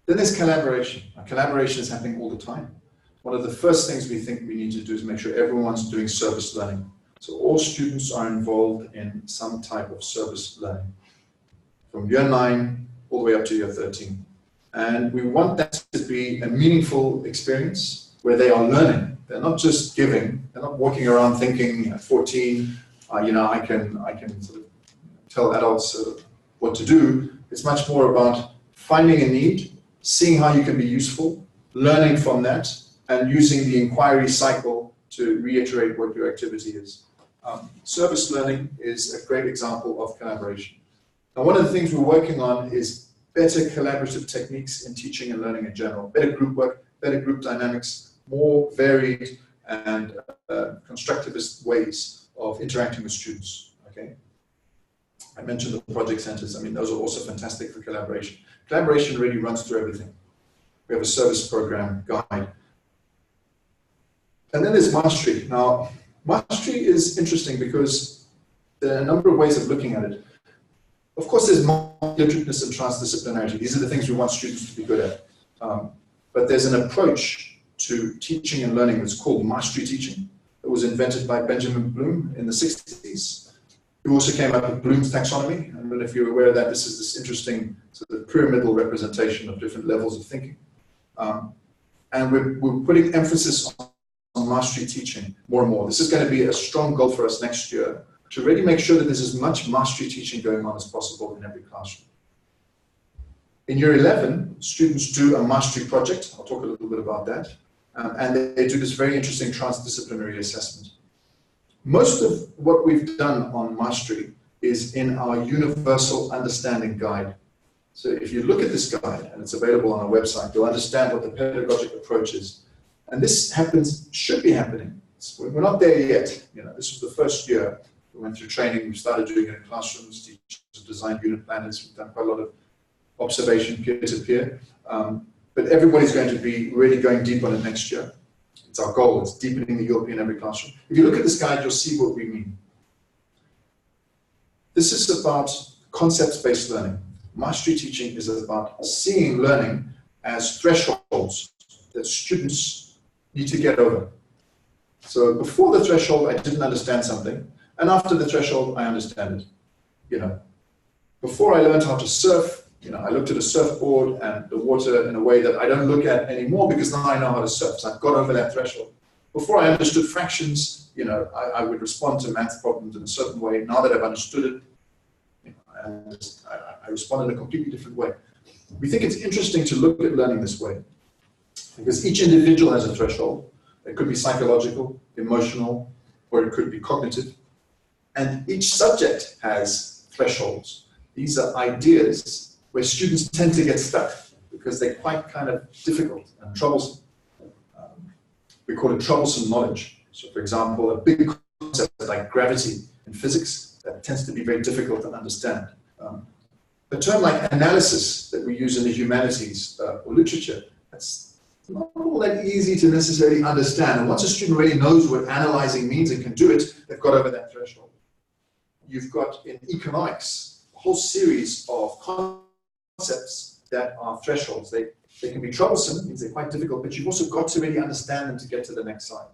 Then there's collaboration. Now, collaboration is happening all the time. One of the first things we think we need to do is make sure everyone's doing service learning. So all students are involved in some type of service learning, from year 9 all the way up to year 13. And we want that to be a meaningful experience where they are learning. They're not just giving. They're not walking around thinking at 14, I can sort of tell adults what to do. It's much more about finding a need, seeing how you can be useful, learning from that, and using the inquiry cycle to reiterate what your activity is. Service learning is a great example of collaboration. Now, one of the things we're working on is better collaborative techniques in teaching and learning in general, better group work, better group dynamics, more varied and constructivist ways of interacting with students, okay? I mentioned the project centers. I mean, those are also fantastic for collaboration. Collaboration really runs through everything. We have a service program guide. And then there's mastery. Now, mastery is interesting because there are a number of ways of looking at it. Of course, there's multidisciplinarity and transdisciplinarity. These are the things we want students to be good at. But there's an approach to teaching and learning that's called mastery teaching. It was invented by Benjamin Bloom in the 60s. He also came up with Bloom's taxonomy. I don't know if you're aware of that. This is this interesting sort of pyramidal representation of different levels of thinking. And we're putting emphasis on mastery teaching more and more. This is going to be a strong goal for us next year to really make sure that there's as much mastery teaching going on as possible in every classroom. In year 11, students do a mastery project. I'll talk a little bit about that. And they do this very interesting transdisciplinary assessment. Most of what we've done on mastery is in our Universal Understanding Guide. So if you look at this guide, and it's available on our website, you'll understand what the pedagogic approach is. And this should be happening. We're not there yet. This was the first year. We went through training, we started doing it in classrooms, teachers have designed unit planners, we've done quite a lot of observation peer-to-peer. But everybody's going to be really going deep on it next year. It's our goal. It's deepening the European every classroom. If you look at this guide, you'll see what we mean. This is about concepts-based learning. Mastery teaching is about seeing learning as thresholds that students need to get over. So before the threshold, I didn't understand something, and after the threshold, I understand it. You know, before I learned how to surf, you know, I looked at a surfboard and the water in a way that I don't look at anymore because now I know how to surf. So I've got over that threshold. Before I understood fractions, you know, I would respond to math problems in a certain way. Now that I've understood it, you know, I respond in a completely different way. We think it's interesting to look at learning this way because each individual has a threshold. It could be psychological, emotional, or it could be cognitive. And each subject has thresholds. These are ideas where students tend to get stuck because they're quite kind of difficult and troublesome. We call it troublesome knowledge. So for example, a big concept like gravity in physics, that tends to be very difficult to understand. A term like analysis that we use in the humanities or literature, that's not all that easy to necessarily understand. And once a student really knows what analyzing means and can do it, they've got over that threshold. You've got in economics a whole series of concepts that are thresholds. They can be troublesome, means they're quite difficult, but you've also got to really understand them to get to the next side.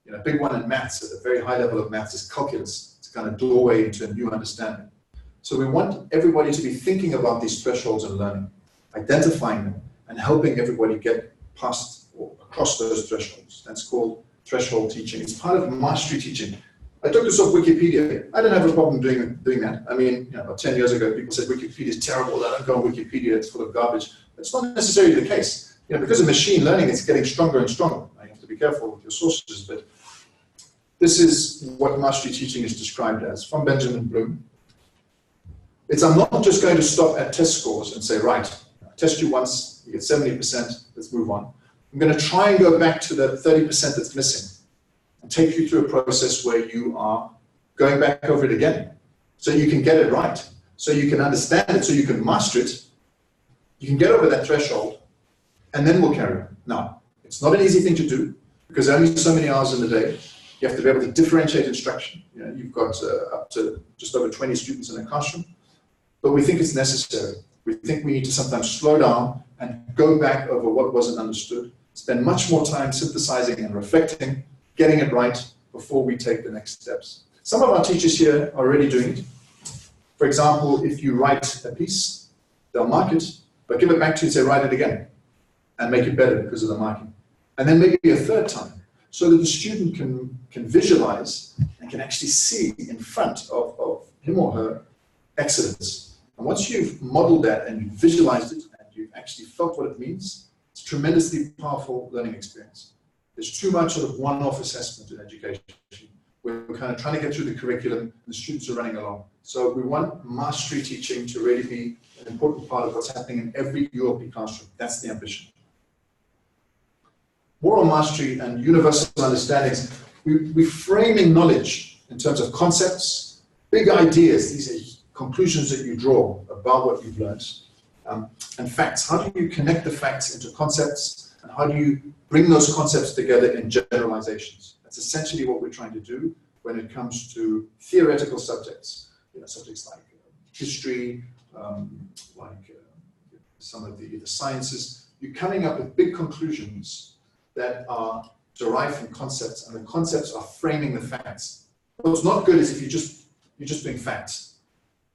You know, a big one in maths, at a very high level of maths, is calculus. It's a kind of doorway into a new understanding. So we want everybody to be thinking about these thresholds and learning, identifying them, and helping everybody get past or across those thresholds. That's called threshold teaching. It's part of mastery teaching. I took this off Wikipedia. I don't have a problem doing that. I mean, you know, about 10 years ago, people said Wikipedia is terrible. I don't go on Wikipedia. It's full of garbage. That's not necessarily the case. You know, because of machine learning, it's getting stronger and stronger. You have to be careful with your sources, but this is what mastery teaching is described as from Benjamin Bloom. I'm not just going to stop at test scores and say, right, I test you once, you get 70%, let's move on. I'm going to try and go back to the 30% that's missing and take you through a process where you are going back over it again so you can get it right, so you can understand it, so you can master it, you can get over that threshold, and then we'll carry on. Now, it's not an easy thing to do because there are only so many hours in the day. You have to be able to differentiate instruction. You know, you've got up to just over 20 students in a classroom. But we think it's necessary. We think we need to sometimes slow down and go back over what wasn't understood, spend much more time synthesizing and reflecting, getting it right before we take the next steps. Some of our teachers here are already doing it. For example, if you write a piece, they'll mark it, but give it back to you and say, write it again, and make it better because of the marking. And then maybe a third time, so that the student can visualize and can actually see in front of him or her excellence. And once you've modeled that and you've visualized it and you've actually felt what it means, it's a tremendously powerful learning experience. There's too much sort of one-off assessment in education. We're kind of trying to get through the curriculum and the students are running along. So we want mastery teaching to really be an important part of what's happening in every ULP classroom. That's the ambition. More on mastery and universal understandings. We're framing knowledge in terms of concepts, big ideas. These are conclusions that you draw about what you've learned, and facts. How do you connect the facts into concepts, and how do you bring those concepts together in generalizations? That's essentially what we're trying to do when it comes to theoretical subjects. You know, subjects like history, some of the sciences. You're coming up with big conclusions that are derived from concepts, and the concepts are framing the facts. What's not good is if you're just doing facts.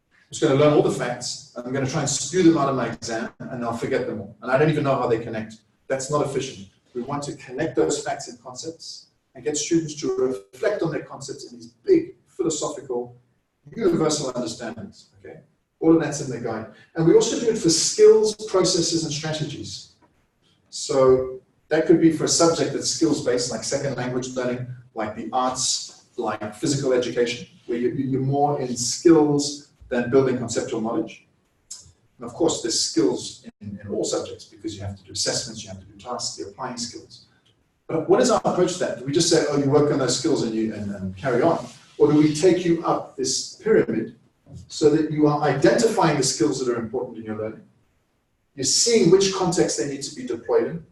I'm just going to learn all the facts, and I'm going to try and spew them out of my exam, and I'll forget them all. And I don't even know how they connect. That's not efficient. We want to connect those facts and concepts and get students to reflect on their concepts in these big, philosophical, universal understandings. Okay? All of that's in the guide. And we also do it for skills, processes, and strategies. So that could be for a subject that's skills-based, like second language learning, like the arts, like physical education, where you're more in skills than building conceptual knowledge. And of course, there's skills in all subjects because you have to do assessments, you have to do tasks, you're applying skills. But what is our approach to that? Do we just say, oh, you work on those skills and carry on? Or do we take you up this pyramid so that you are identifying the skills that are important in your learning? You're seeing which context they need to be deployed in.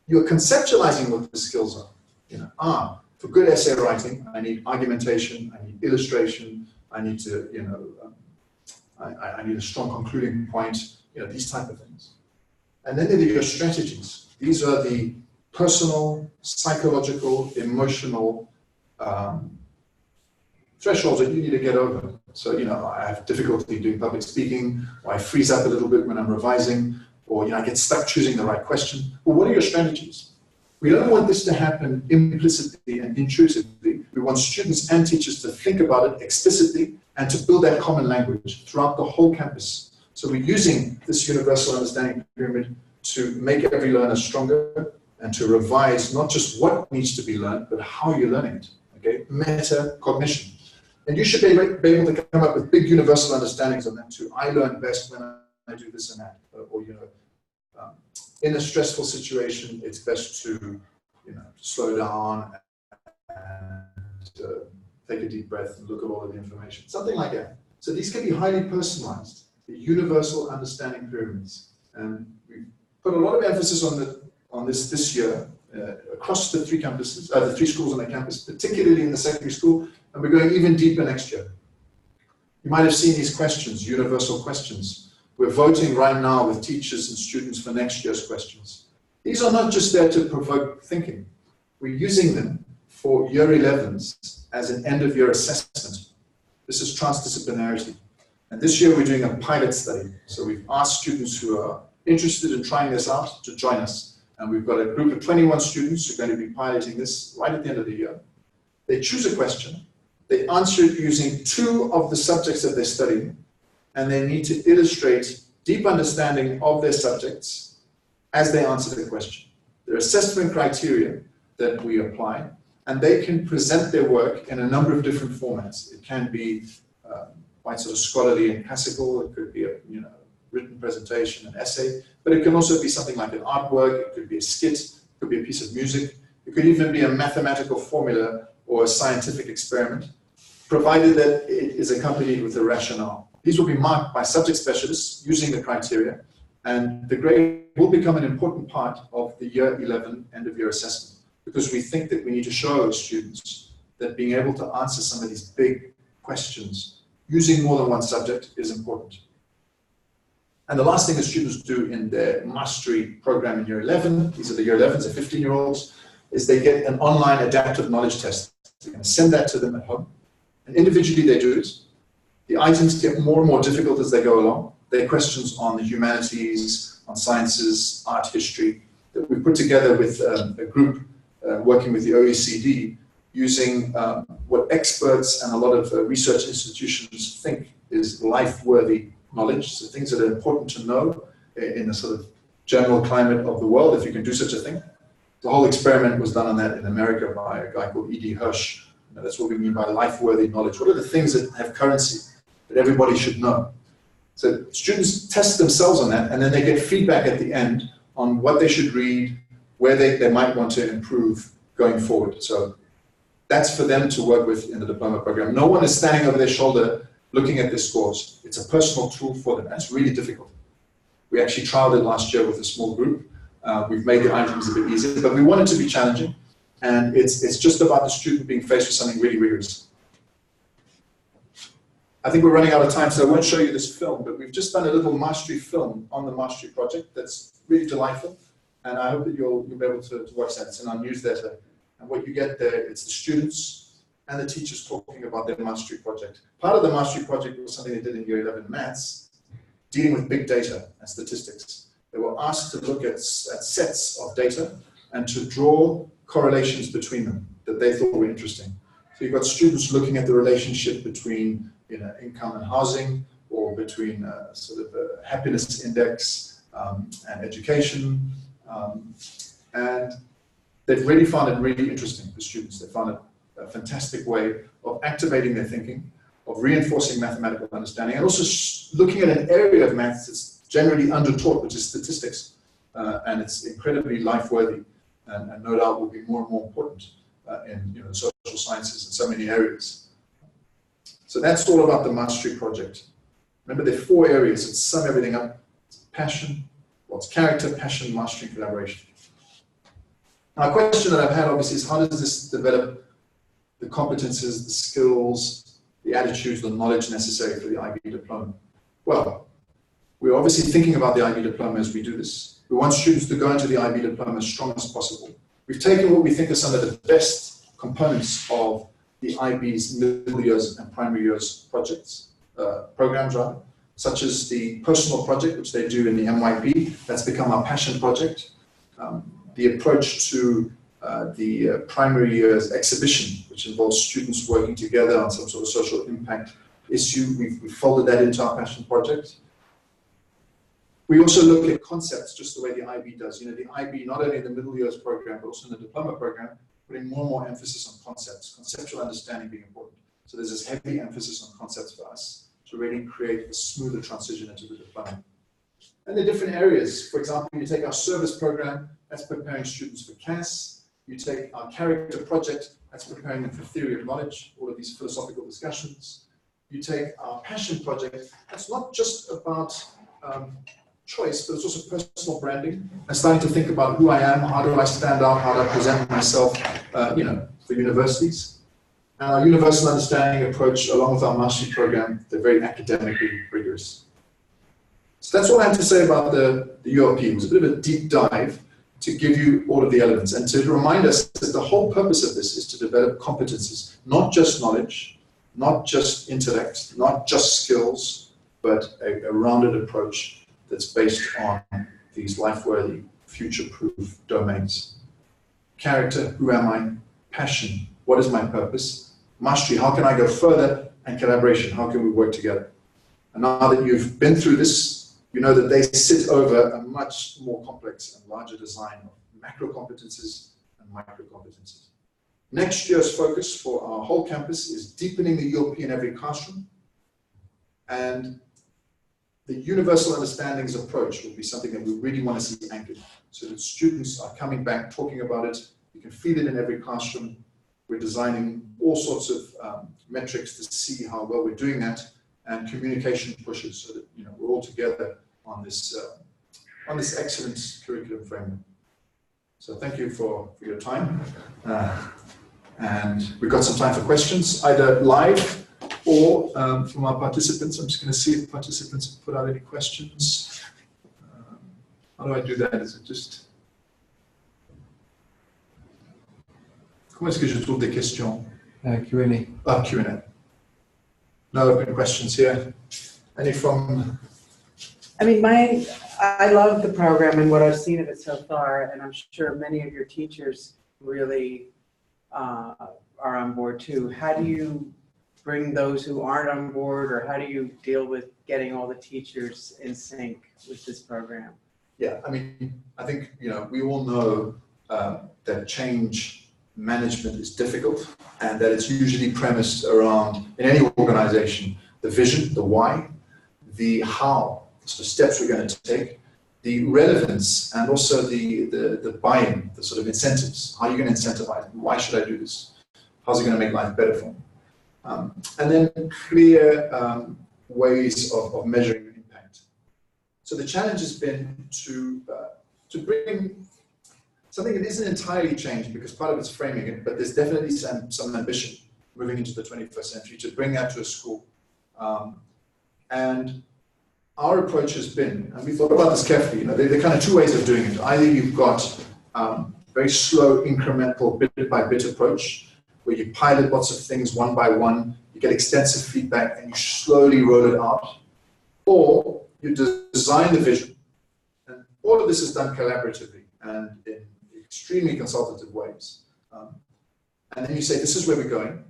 You're conceptualizing what the skills are. For good essay writing, I need argumentation, I need illustration, I need to, I need a strong concluding point, these type of things. And then there are your strategies. These are the personal, psychological, emotional thresholds that you need to get over. So, I have difficulty doing public speaking, or I freeze up a little bit when I'm revising, or, I get stuck choosing the right question. Well, what are your strategies? We don't want this to happen implicitly and intuitively. We want students and teachers to think about it explicitly and to build that common language throughout the whole campus. So we're using this universal understanding pyramid to make every learner stronger and to revise not just what needs to be learned, but how you're learning it, okay? Metacognition. And you should be able to come up with big universal understandings on that too. I learn best when I do this and that, or in a stressful situation, it's best to, slow down and take a deep breath and look at all of the information, something like that. So these can be highly personalized, the universal understanding pyramids. And we've put a lot of emphasis on this year across the three campuses, the three schools on the campus, particularly in the secondary school, and we're going even deeper next year. You might have seen these questions, universal questions. We're voting right now with teachers and students for next year's questions. These are not just there to provoke thinking. We're using them for year 11s as an end-of-year assessment. This is transdisciplinarity. And this year we're doing a pilot study. So we've asked students who are interested in trying this out to join us. And we've got a group of 21 students who are going to be piloting this right at the end of the year. They choose a question. They answer it using 2 of the subjects that they're studying. And they need to illustrate deep understanding of their subjects as they answer the question. There are assessment criteria that we apply, and they can present their work in a number of different formats. It can be quite sort of scholarly and classical. It could be a written presentation, an essay, but it can also be something like an artwork. It could be a skit. It could be a piece of music. It could even be a mathematical formula or a scientific experiment, provided that it is accompanied with a rationale. These will be marked by subject specialists using the criteria, and the grade will become an important part of the year 11 end-of-year assessment, because we think that we need to show students that being able to answer some of these big questions using more than one subject is important. And the last thing that students do in their mastery program in year 11, these are the year 11s, the 15-year-olds, is they get an online adaptive knowledge test. We're going to send that to them at home, and individually they do it. The items get more and more difficult as they go along. They're questions on the humanities, on sciences, art, history, that we put together with a group working with the OECD, using what experts and a lot of research institutions think is life-worthy knowledge, so things that are important to know in the sort of general climate of the world, if you can do such a thing. The whole experiment was done on that in America by a guy called E.D. Hirsch. That's what we mean by life-worthy knowledge. What are the things that have currency that everybody should know? So students test themselves on that, and then they get feedback at the end on what they should read, where they might want to improve going forward. So that's for them to work with in the diploma program. No one is standing over their shoulder looking at their scores. It's a personal tool for them, and it's really difficult. We actually trialed it last year with a small group. We've made the items a bit easier, but we want it to be challenging, and it's just about the student being faced with something really rigorous. I think we're running out of time, so I won't show you this film, but we've just done a little mastery film on the mastery project that's really delightful, and I hope that you'll be able to watch that. It's in our newsletter, and what you get there, it's the students and the teachers talking about their mastery project. Part of the mastery project was something they did in year 11 maths, dealing with big data and statistics. They were asked to look at sets of data and to draw correlations between them that they thought were interesting. So you've got students looking at the relationship between income and housing, or between sort of a happiness index and education. And they've really found it really interesting for students. They found it a fantastic way of activating their thinking, of reinforcing mathematical understanding, and also looking at an area of maths that's generally undertaught, which is statistics. And it's incredibly life-worthy, and no doubt will be more and more important in the social sciences in so many areas. So that's all about the mastery project. Remember, there are 4 areas that sum everything up. It's passion, well, it's character, passion, mastery, and collaboration. Now, a question that I've had obviously is, how does this develop the competences, the skills, the attitudes, the knowledge necessary for the IB diploma? Well, we're obviously thinking about the IB diploma as we do this. We want students to go into the IB diploma as strong as possible. We've taken what we think are some of the best components of the IB's middle years and primary years programs, such as the personal project, which they do in the MYP. That's become our passion project. The approach to the primary years exhibition, which involves students working together on some sort of social impact issue. We've folded that into our passion project. We also look at concepts just the way the IB does. You know, the IB, not only in the middle years program, but also in the diploma program, putting more and more emphasis on concepts, conceptual understanding being important. So there's this heavy emphasis on concepts for us to really create a smoother transition into the diploma. And the different areas, for example, you take our service program, that's preparing students for CAS. You take our character project, that's preparing them for theory of knowledge, all of these philosophical discussions. You take our passion project, that's not just about choice, but it's also personal branding. I'm starting to think about who I am, how do I stand out, how do I present myself, for universities. And our universal understanding approach, along with our mastery program, they're very academically rigorous. So that's all I have to say about the ULP. It was a bit of a deep dive to give you all of the elements and to remind us that the whole purpose of this is to develop competences, not just knowledge, not just intellect, not just skills, but a rounded approach that's based on these life-worthy, future-proof domains. Character, who am I? Passion, what is my purpose? Mastery, how can I go further? And collaboration, how can we work together? And now that you've been through this, you know that they sit over a much more complex and larger design of macro competences and micro competences. Next year's focus for our whole campus is deepening the ULP in every classroom. And the universal understandings approach will be something that we really want to see anchored, so that students are coming back, talking about it. You can feel it in every classroom. We're designing all sorts of metrics to see how well we're doing that, and communication pushes, so that we're all together on this excellent curriculum framework. So thank you for your time, and we've got some time for questions, either live or from our participants. I'm just going to see if participants have put out any questions. How do I do that? Is it just... Comment est-ce que je trouve des questions? Q&A. Q&A. No open questions here. Any from... I mean, I love the program and what I've seen of it so far, and I'm sure many of your teachers really are on board too. How do you bring those who aren't on board, or how do you deal with getting all the teachers in sync with this program? Yeah, I mean, I think, we all know that change management is difficult, and that it's usually premised around, in any organization, the vision, the why, the how, so the steps we're going to take, the relevance, and also the buy-in, the sort of incentives. How are you going to incentivize? Why should I do this? How's it going to make life better for me? And then clear ways of measuring impact. So the challenge has been to bring something that isn't entirely changed, because part of it's framing it, but there's definitely some ambition moving into the 21st century to bring that to a school. And our approach has been, and we thought about this carefully, there are kind of two ways of doing it. Either you've got very slow, incremental, bit-by-bit approach, where you pilot lots of things one by one, you get extensive feedback, and you slowly roll it out. Or you design the vision, and all of this is done collaboratively and in extremely consultative ways. And then you say, this is where we're going.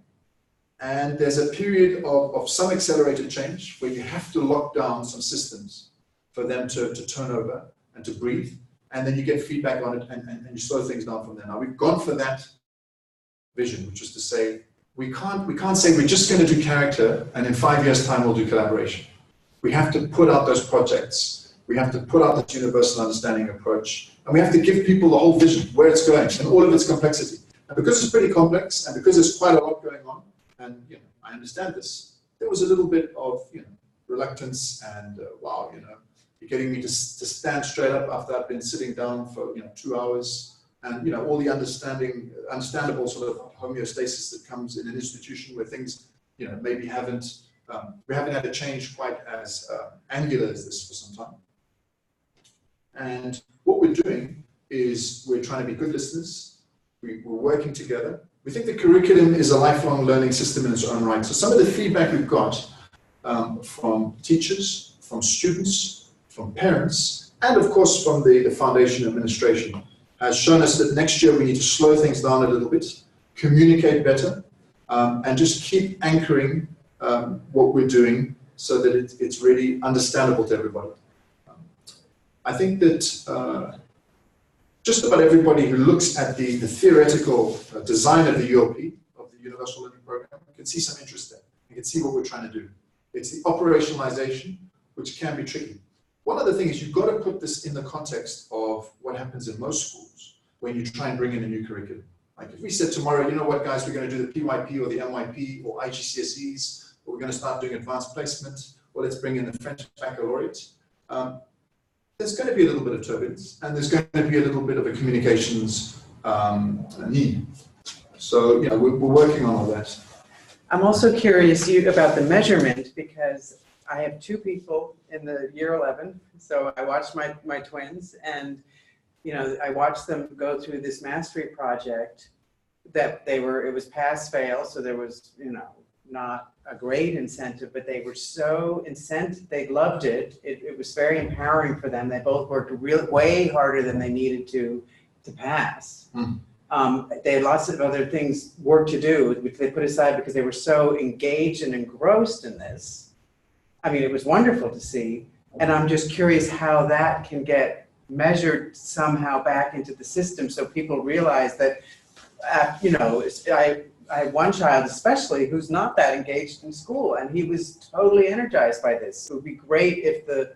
And there's a period of some accelerated change where you have to lock down some systems for them to turn over and to breathe. And then you get feedback on it, and you slow things down from there. Now, we've gone for that vision, which is to say, we can't say we're just going to do character and in 5 years' time we'll do collaboration. We have to put out those projects. We have to put out this universal understanding approach. And we have to give people the whole vision, where it's going, and all of its complexity. And because it's pretty complex, and because there's quite a lot going on, and I understand this, there was a little bit of reluctance and wow, you're getting me to stand straight up after I've been sitting down for 2 hours. and all the understandable sort of homeostasis that comes in an institution where things maybe we haven't had a change quite as angular as this for some time. And what we're doing is we're trying to be good listeners. We're working together. We think the curriculum is a lifelong learning system in its own right. So some of the feedback we've got from teachers, from students, from parents, and of course from the foundation administration has shown us that next year we need to slow things down a little bit, communicate better, and just keep anchoring what we're doing so that it's really understandable to everybody. I think that just about everybody who looks at the theoretical design of the ULP, of the Universal Learning Program, can see some interest there. You can see what we're trying to do. It's the operationalization, which can be tricky. One other thing is you've got to put this in the context of what happens in most schools when you try and bring in a new curriculum. Like if we said tomorrow, you know what guys, we're going to do the PYP or the MYP or IGCSEs, or we're going to start doing advanced placement, or let's bring in the French baccalaureate. There's going to be a little bit of turbulence, and there's going to be a little bit of a communications need. So, we're working on all that. I'm also curious about the measurement, because I have two people in the year 11, so I watched my twins, and I watched them go through this mastery project that it was pass-fail, so there was, not a great incentive, but they were so they loved it. It was very empowering for them. They both worked way harder than they needed to pass. They had lots of other work to do, which they put aside because they were so engaged and engrossed in this. I mean, it was wonderful to see. And I'm just curious how that can get measured somehow back into the system so people realize that, I have one child especially who's not that engaged in school, and he was totally energized by this. It would be great if the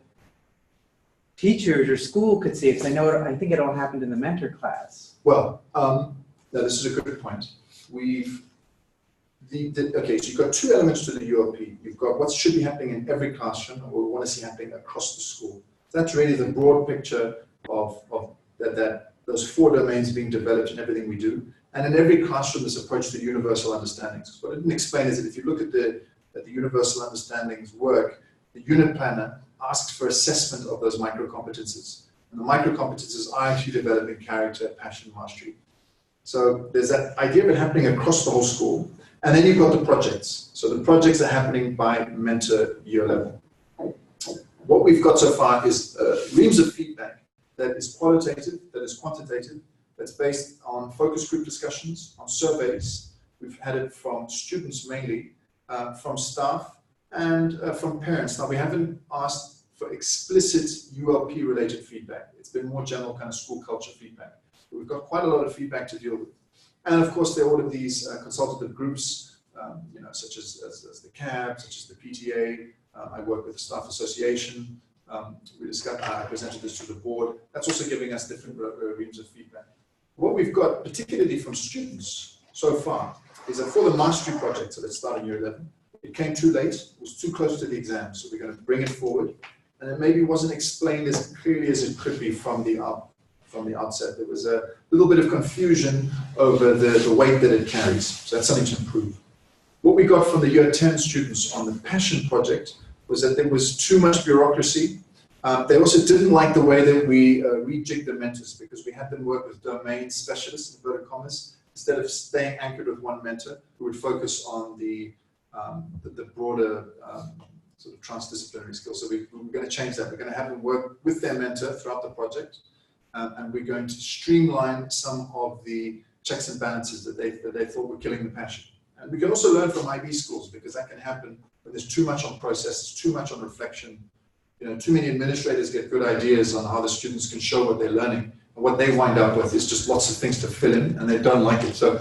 teachers or school could see it, because I think it all happened in the mentor class. Well, no, this is a good point. Okay, so you've got two elements to the ULP. You've got what should be happening in every classroom, and what we want to see happening across the school. That's really the broad picture of those four domains being developed in everything we do. And in every classroom, this approach to universal understandings. What I didn't explain is that if you look at the universal understandings work, the unit planner asks for assessment of those micro competences. And the micro competences are actually developing character, passion, mastery. So there's that idea of it happening across the whole school. And then you've got the projects. So the projects are happening by mentor year level. What we've got so far is reams of feedback that is qualitative, that is quantitative, that's based on focus group discussions, on surveys. We've had it from students mainly, from staff, and from parents. Now, we haven't asked for explicit ULP-related feedback. It's been more general kind of school culture feedback. But we've got quite a lot of feedback to deal with. And of course, there are all of these consultative groups, such as the CAB, such as the PTA. I work with the Staff Association. I presented this to the board. That's also giving us different reams of feedback. What we've got, particularly from students so far, is that for the mastery project, so let's start in year 11, it came too late, it was too close to the exam, so we're going to bring it forward. And it maybe wasn't explained as clearly as it could be from the outset. There was a little bit of confusion over the weight that it carries, so that's something to improve. What we got from the year 10 students on the passion project was that there was too much bureaucracy. They also didn't like the way that we rejigged the mentors, because we had them work with domain specialists, in inverted commas, instead of staying anchored with one mentor who would focus on the broader sort of transdisciplinary skills. So we're going to change that. We're going to have them work with their mentor throughout the project, and we're going to streamline some of the checks and balances that they thought were killing the passion. And we can also learn from IB schools, because that can happen when there's too much on process, too much on reflection. Too many administrators get good ideas on how the students can show what they're learning, and what they wind up with is just lots of things to fill in, and they don't like it. So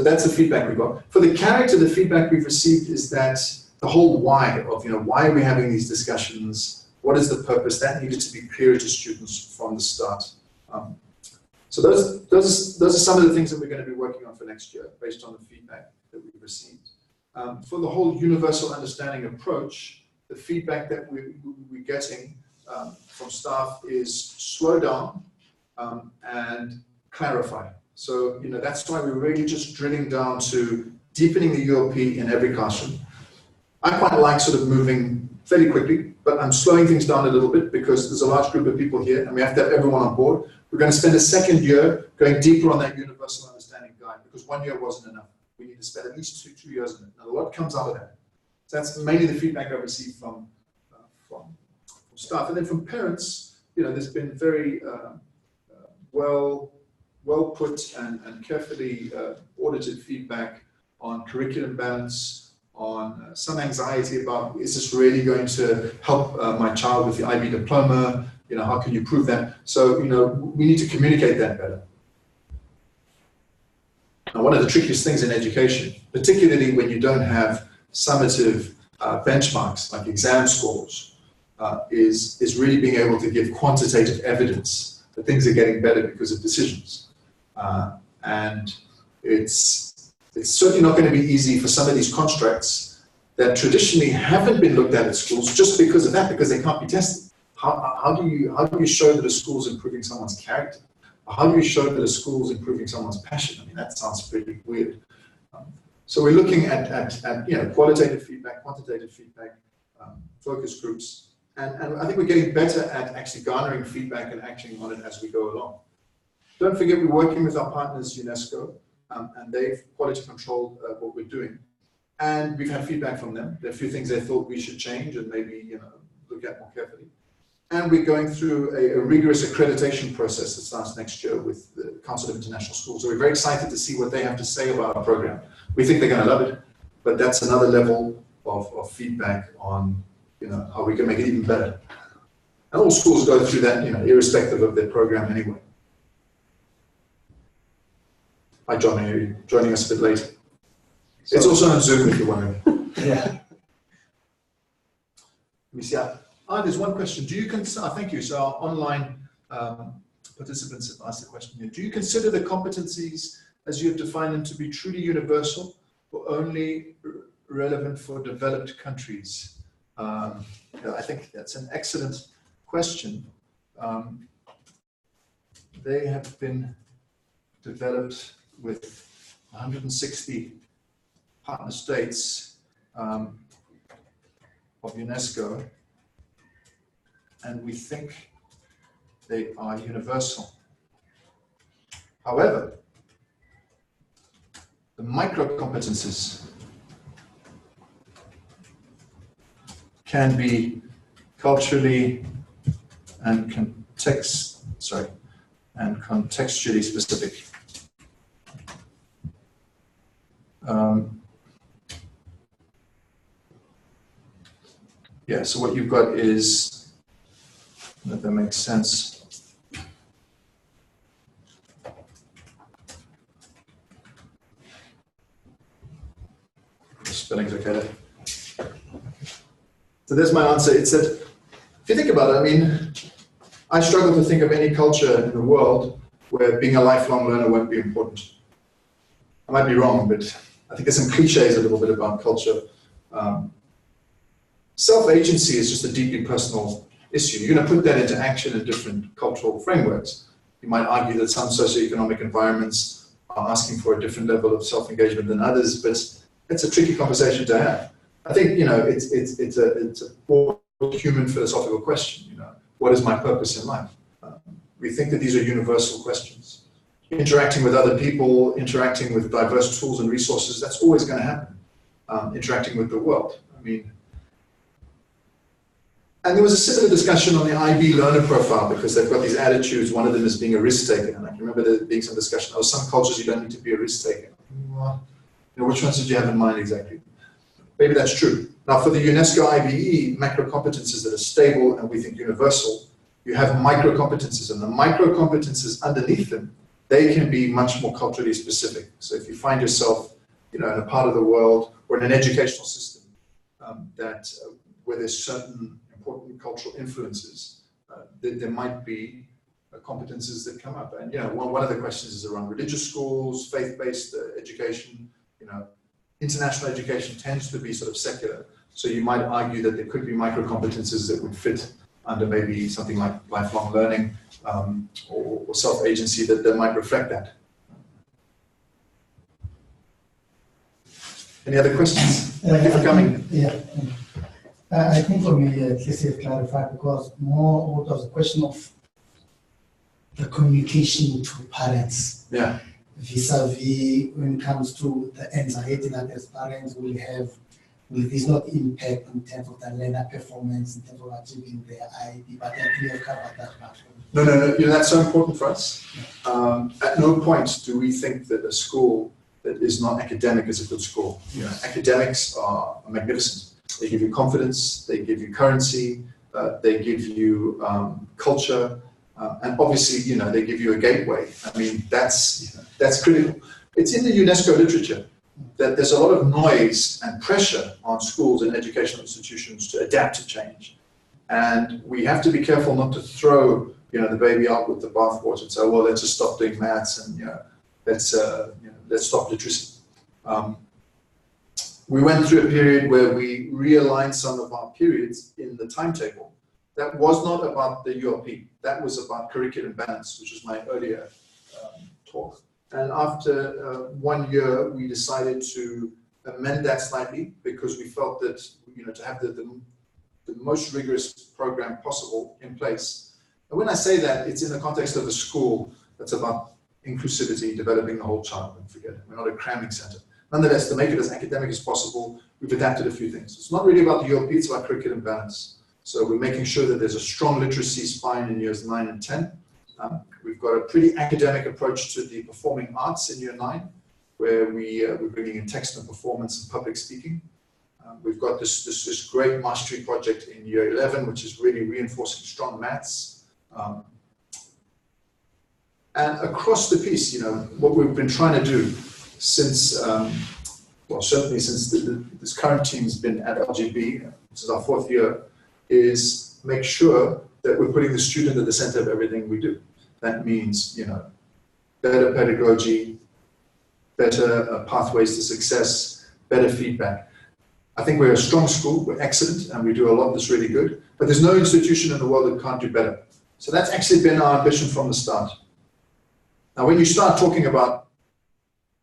that's the feedback we got. For the character, the feedback we've received is that the whole why of, why are we having these discussions? What is the purpose? That needed to be clear to students from the start. So those are some of the things that we're going to be working on for next year, based on the feedback that we've received. For the whole universal understanding approach, the feedback that we're getting from staff is slow down and clarify. So, that's why we're really just drilling down to deepening the ULP in every classroom. I quite like sort of moving fairly quickly, but I'm slowing things down a little bit because there's a large group of people here and we have to have everyone on board. We're going to spend a second year going deeper on that universal understanding guide because 1 year wasn't enough. We need to spend at least two years on it. Now, a lot comes out of that. So that's mainly the feedback I've received from staff. And then from parents, there's been very well put and carefully audited feedback on curriculum balance, on some anxiety about, is this really going to help my child with the IB diploma? How can you prove that? So, we need to communicate that better. Now, one of the trickiest things in education, particularly when you don't have summative benchmarks like exam scores, is really being able to give quantitative evidence that things are getting better because of decisions. And it's certainly not going to be easy for some of these constructs that traditionally haven't been looked at schools just because of that, because they can't be tested. How do you show that a school is improving someone's character? How do you show that a school is improving someone's passion? I mean, that sounds pretty weird. So we're looking at qualitative feedback, quantitative feedback, focus groups, and I think we're getting better at actually garnering feedback and acting on it as we go along. Don't forget, we're working with our partners, UNESCO, and they've quality controlled what we're doing. And we've had feedback from them. There are a few things they thought we should change and maybe look at more carefully. And we're going through a rigorous accreditation process that starts next year with the Council of International Schools. So we're very excited to see what they have to say about our program. We think they're going to love it, but that's another level of feedback on how we can make it even better. And all schools go through that, irrespective of their program anyway. Hi, John, are you joining us a bit late? So, it's also on Zoom if you're wondering. Yeah. Let me see. There's one question. Do you consider, thank you. So our online participants have asked the question here. Do you consider the competencies as you have defined them to be truly universal or only relevant for developed countries? I think that's an excellent question. They have been developed with 160 partner states of UNESCO, and we think they are universal. However, the micro competences can be culturally and contextually specific. So what you've got is, if that makes sense. The spelling's okay there. So there's my answer. It's that, if you think about it, I mean, I struggle to think of any culture in the world where being a lifelong learner won't be important. I might be wrong, but I think there's some cliches a little bit about culture. Self-agency is just a deeply personal issue. You're going to put that into action in different cultural frameworks. You might argue that some socioeconomic environments are asking for a different level of self-engagement than others, but it's a tricky conversation to have. I think, it's a broad human philosophical question. What is my purpose in life? We think that these are universal questions. Interacting with other people, interacting with diverse tools and resources, that's always going to happen. Interacting with the world. I mean, and there was a similar discussion on the IB learner profile because they've got these attitudes. One of them is being a risk taker. And I can remember there being some discussion. Some cultures you don't need to be a risk taker. Which ones did you have in mind exactly? Maybe that's true. Now, for the UNESCO IBE, macro competences that are stable and we think universal, you have micro competences, and the micro competences underneath them, they can be much more culturally specific. So if you find yourself, in a part of the world or in an educational system where there's certain important cultural influences, there might be competences that come up. And one of the questions is around religious schools, faith-based education. International education tends to be sort of secular. So you might argue that there could be micro competences that would fit under maybe something like lifelong learning or self-agency that might reflect that. Any other questions? Thank you for coming. I think for me, at least you've clarified, because more it was a question of the communication to parents. Yeah. Vis-a-vis when it comes to the anxiety that as parents will have, will this not impact in terms of the learner performance, in terms of achieving their IEP, but I think you have covered that part. No, that's so important for us. At no point do we think that a school that is not academic is a good school. Academics are magnificent. They give you confidence, they give you currency, they give you culture, and obviously, they give you a gateway. I mean, that's critical. It's in the UNESCO literature that there's a lot of noise and pressure on schools and educational institutions to adapt to change. And we have to be careful not to throw, the baby out with the bathwater and say, well, let's just stop doing maths and, let's stop literacy. We went through a period where we realigned some of our periods in the timetable. That was not about the ULP. That was about curriculum balance, which was my earlier talk. And after 1 year, we decided to amend that slightly because we felt that, to have the most rigorous program possible in place. And when I say that, it's in the context of a school that's about inclusivity, developing the whole child, don't forget it. We're not a cramming center. Nonetheless, to make it as academic as possible, we've adapted a few things. It's not really about the ULP, it's about curriculum balance. So we're making sure that there's a strong literacy spine in years 9 and 10. We've got a pretty academic approach to the performing arts in year 9, where we're bringing in text and performance and public speaking. We've got this great mastery project in year 11, which is really reinforcing strong maths. And across the piece, what we've been trying to do since, certainly since this current team's been at LGB, this is our 4th year, is make sure that we're putting the student at the center of everything we do. That means, better pedagogy, better pathways to success, better feedback. I think we're a strong school, we're excellent, and we do a lot that's really good, but there's no institution in the world that can't do better. So that's actually been our ambition from the start. Now, when you start talking about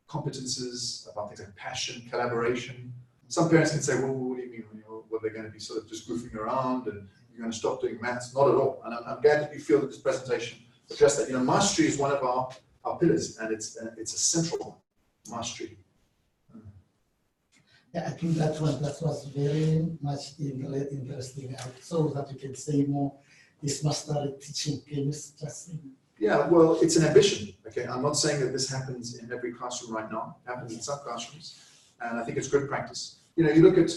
competences, about things like passion, collaboration, some parents can say, well, what do you mean? Well, they're going to be sort of just goofing around and you're going to stop doing maths? Not at all. And I'm glad that you feel that this presentation addressed that. Mastery is one of our pillars, and it's a central mastery. Yeah, I think that was very much interesting. So that you can say more, this mastery teaching. Can you just say? Yeah, well, it's an ambition. Okay, I'm not saying that this happens in every classroom right now. It happens in some classrooms, and I think it's good practice. You look at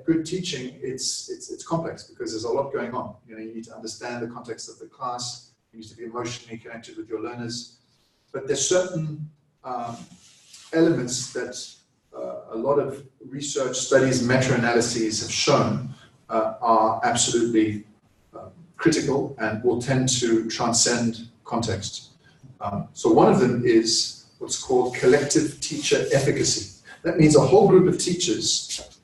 good teaching. It's complex because there's a lot going on. You need to understand the context of the class. You need to be emotionally connected with your learners. But there's certain elements that a lot of research studies, meta-analyses have shown are absolutely critical and will tend to transcend context. So one of them is what's called collective teacher efficacy. That means a whole group of teachers,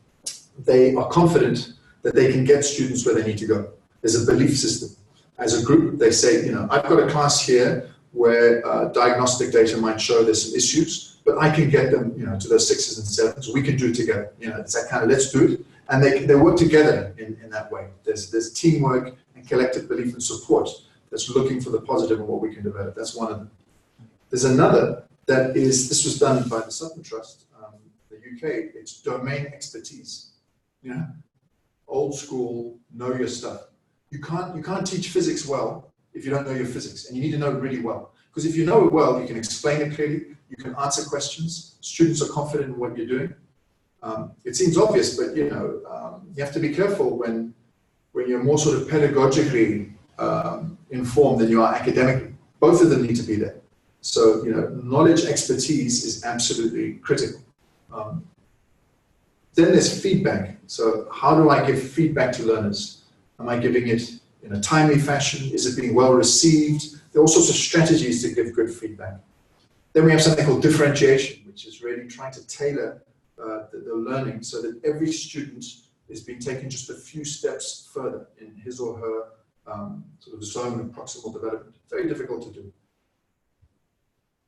they are confident that they can get students where they need to go. There's a belief system. As a group, they say, I've got a class here where diagnostic data might show there's some issues, but I can get them, to those 6s and 7s. We can do it together. It's that kind of let's do it. And they work together in that way. There's teamwork and collective belief and support that's looking for the positive in what we can develop. That's one of them. There's another that is, this was done by the Sutton Trust, the UK, it's domain expertise. Old school, know your stuff. You can't teach physics well if you don't know your physics, and you need to know it really well. Because if you know it well, you can explain it clearly, you can answer questions, students are confident in what you're doing. It seems obvious, but you have to be careful when you're more sort of pedagogically informed than you are academically. Both of them need to be there. So, knowledge expertise is absolutely critical. Then there's feedback. So how do I give feedback to learners? Am I giving it in a timely fashion? Is it being well received? There are all sorts of strategies to give good feedback. Then we have something called differentiation, which is really trying to tailor the learning so that every student is being taken just a few steps further in his or her sort of zone of proximal development. Very difficult to do.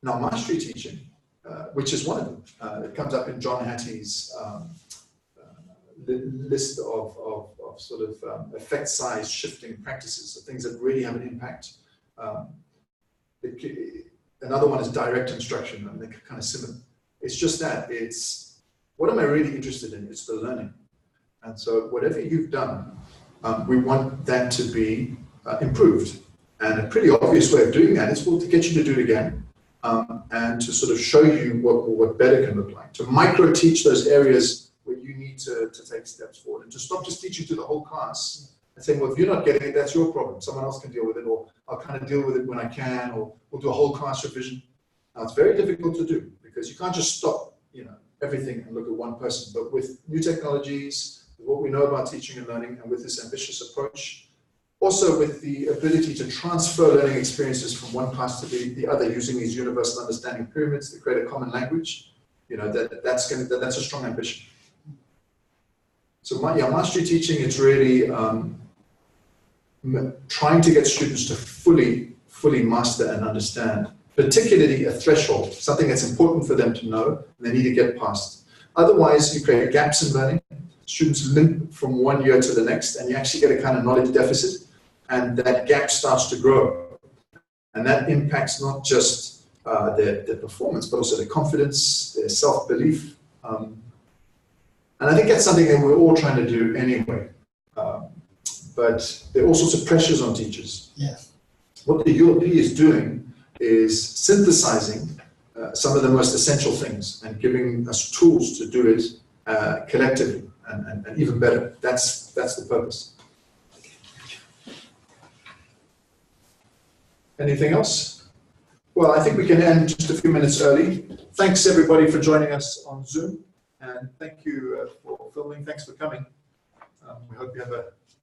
Now, mastery teaching, which is one of them, it comes up in John Hattie's list of sort of effect size shifting practices, so things that really have an impact. Another one is direct instruction, and they're kind of similar. It's just that it's, what am I really interested in? It's the learning. And so whatever you've done, we want that to be improved. And a pretty obvious way of doing that is, well, to get you to do it again, and to sort of show you what better can look like, to micro teach those areas where you need to take steps forward, and to stop just teaching to the whole class and saying, well, if you're not getting it, that's your problem. Someone else can deal with it, or I'll kind of deal with it when I can, or we'll do a whole class revision. Now, it's very difficult to do because you can't just stop, everything and look at one person. But with new technologies, with what we know about teaching and learning, and with this ambitious approach, also with the ability to transfer learning experiences from one class to the other using these universal understanding pyramids to create a common language, that's a strong ambition. So mastery teaching is really trying to get students to fully master and understand, particularly a threshold, something that's important for them to know, and they need to get past. Otherwise, you create gaps in learning. Students limp from one year to the next, and you actually get a kind of knowledge deficit, and that gap starts to grow. And that impacts not just their performance, but also their confidence, their self-belief. And I think that's something that we're all trying to do anyway. But there are all sorts of pressures on teachers. Yes. What the ULP is doing is synthesizing some of the most essential things and giving us tools to do it collectively and even better. That's the purpose. Anything else? Well, I think we can end just a few minutes early. Thanks everybody for joining us on Zoom, and thank you for filming. Thanks for coming. We hope you have a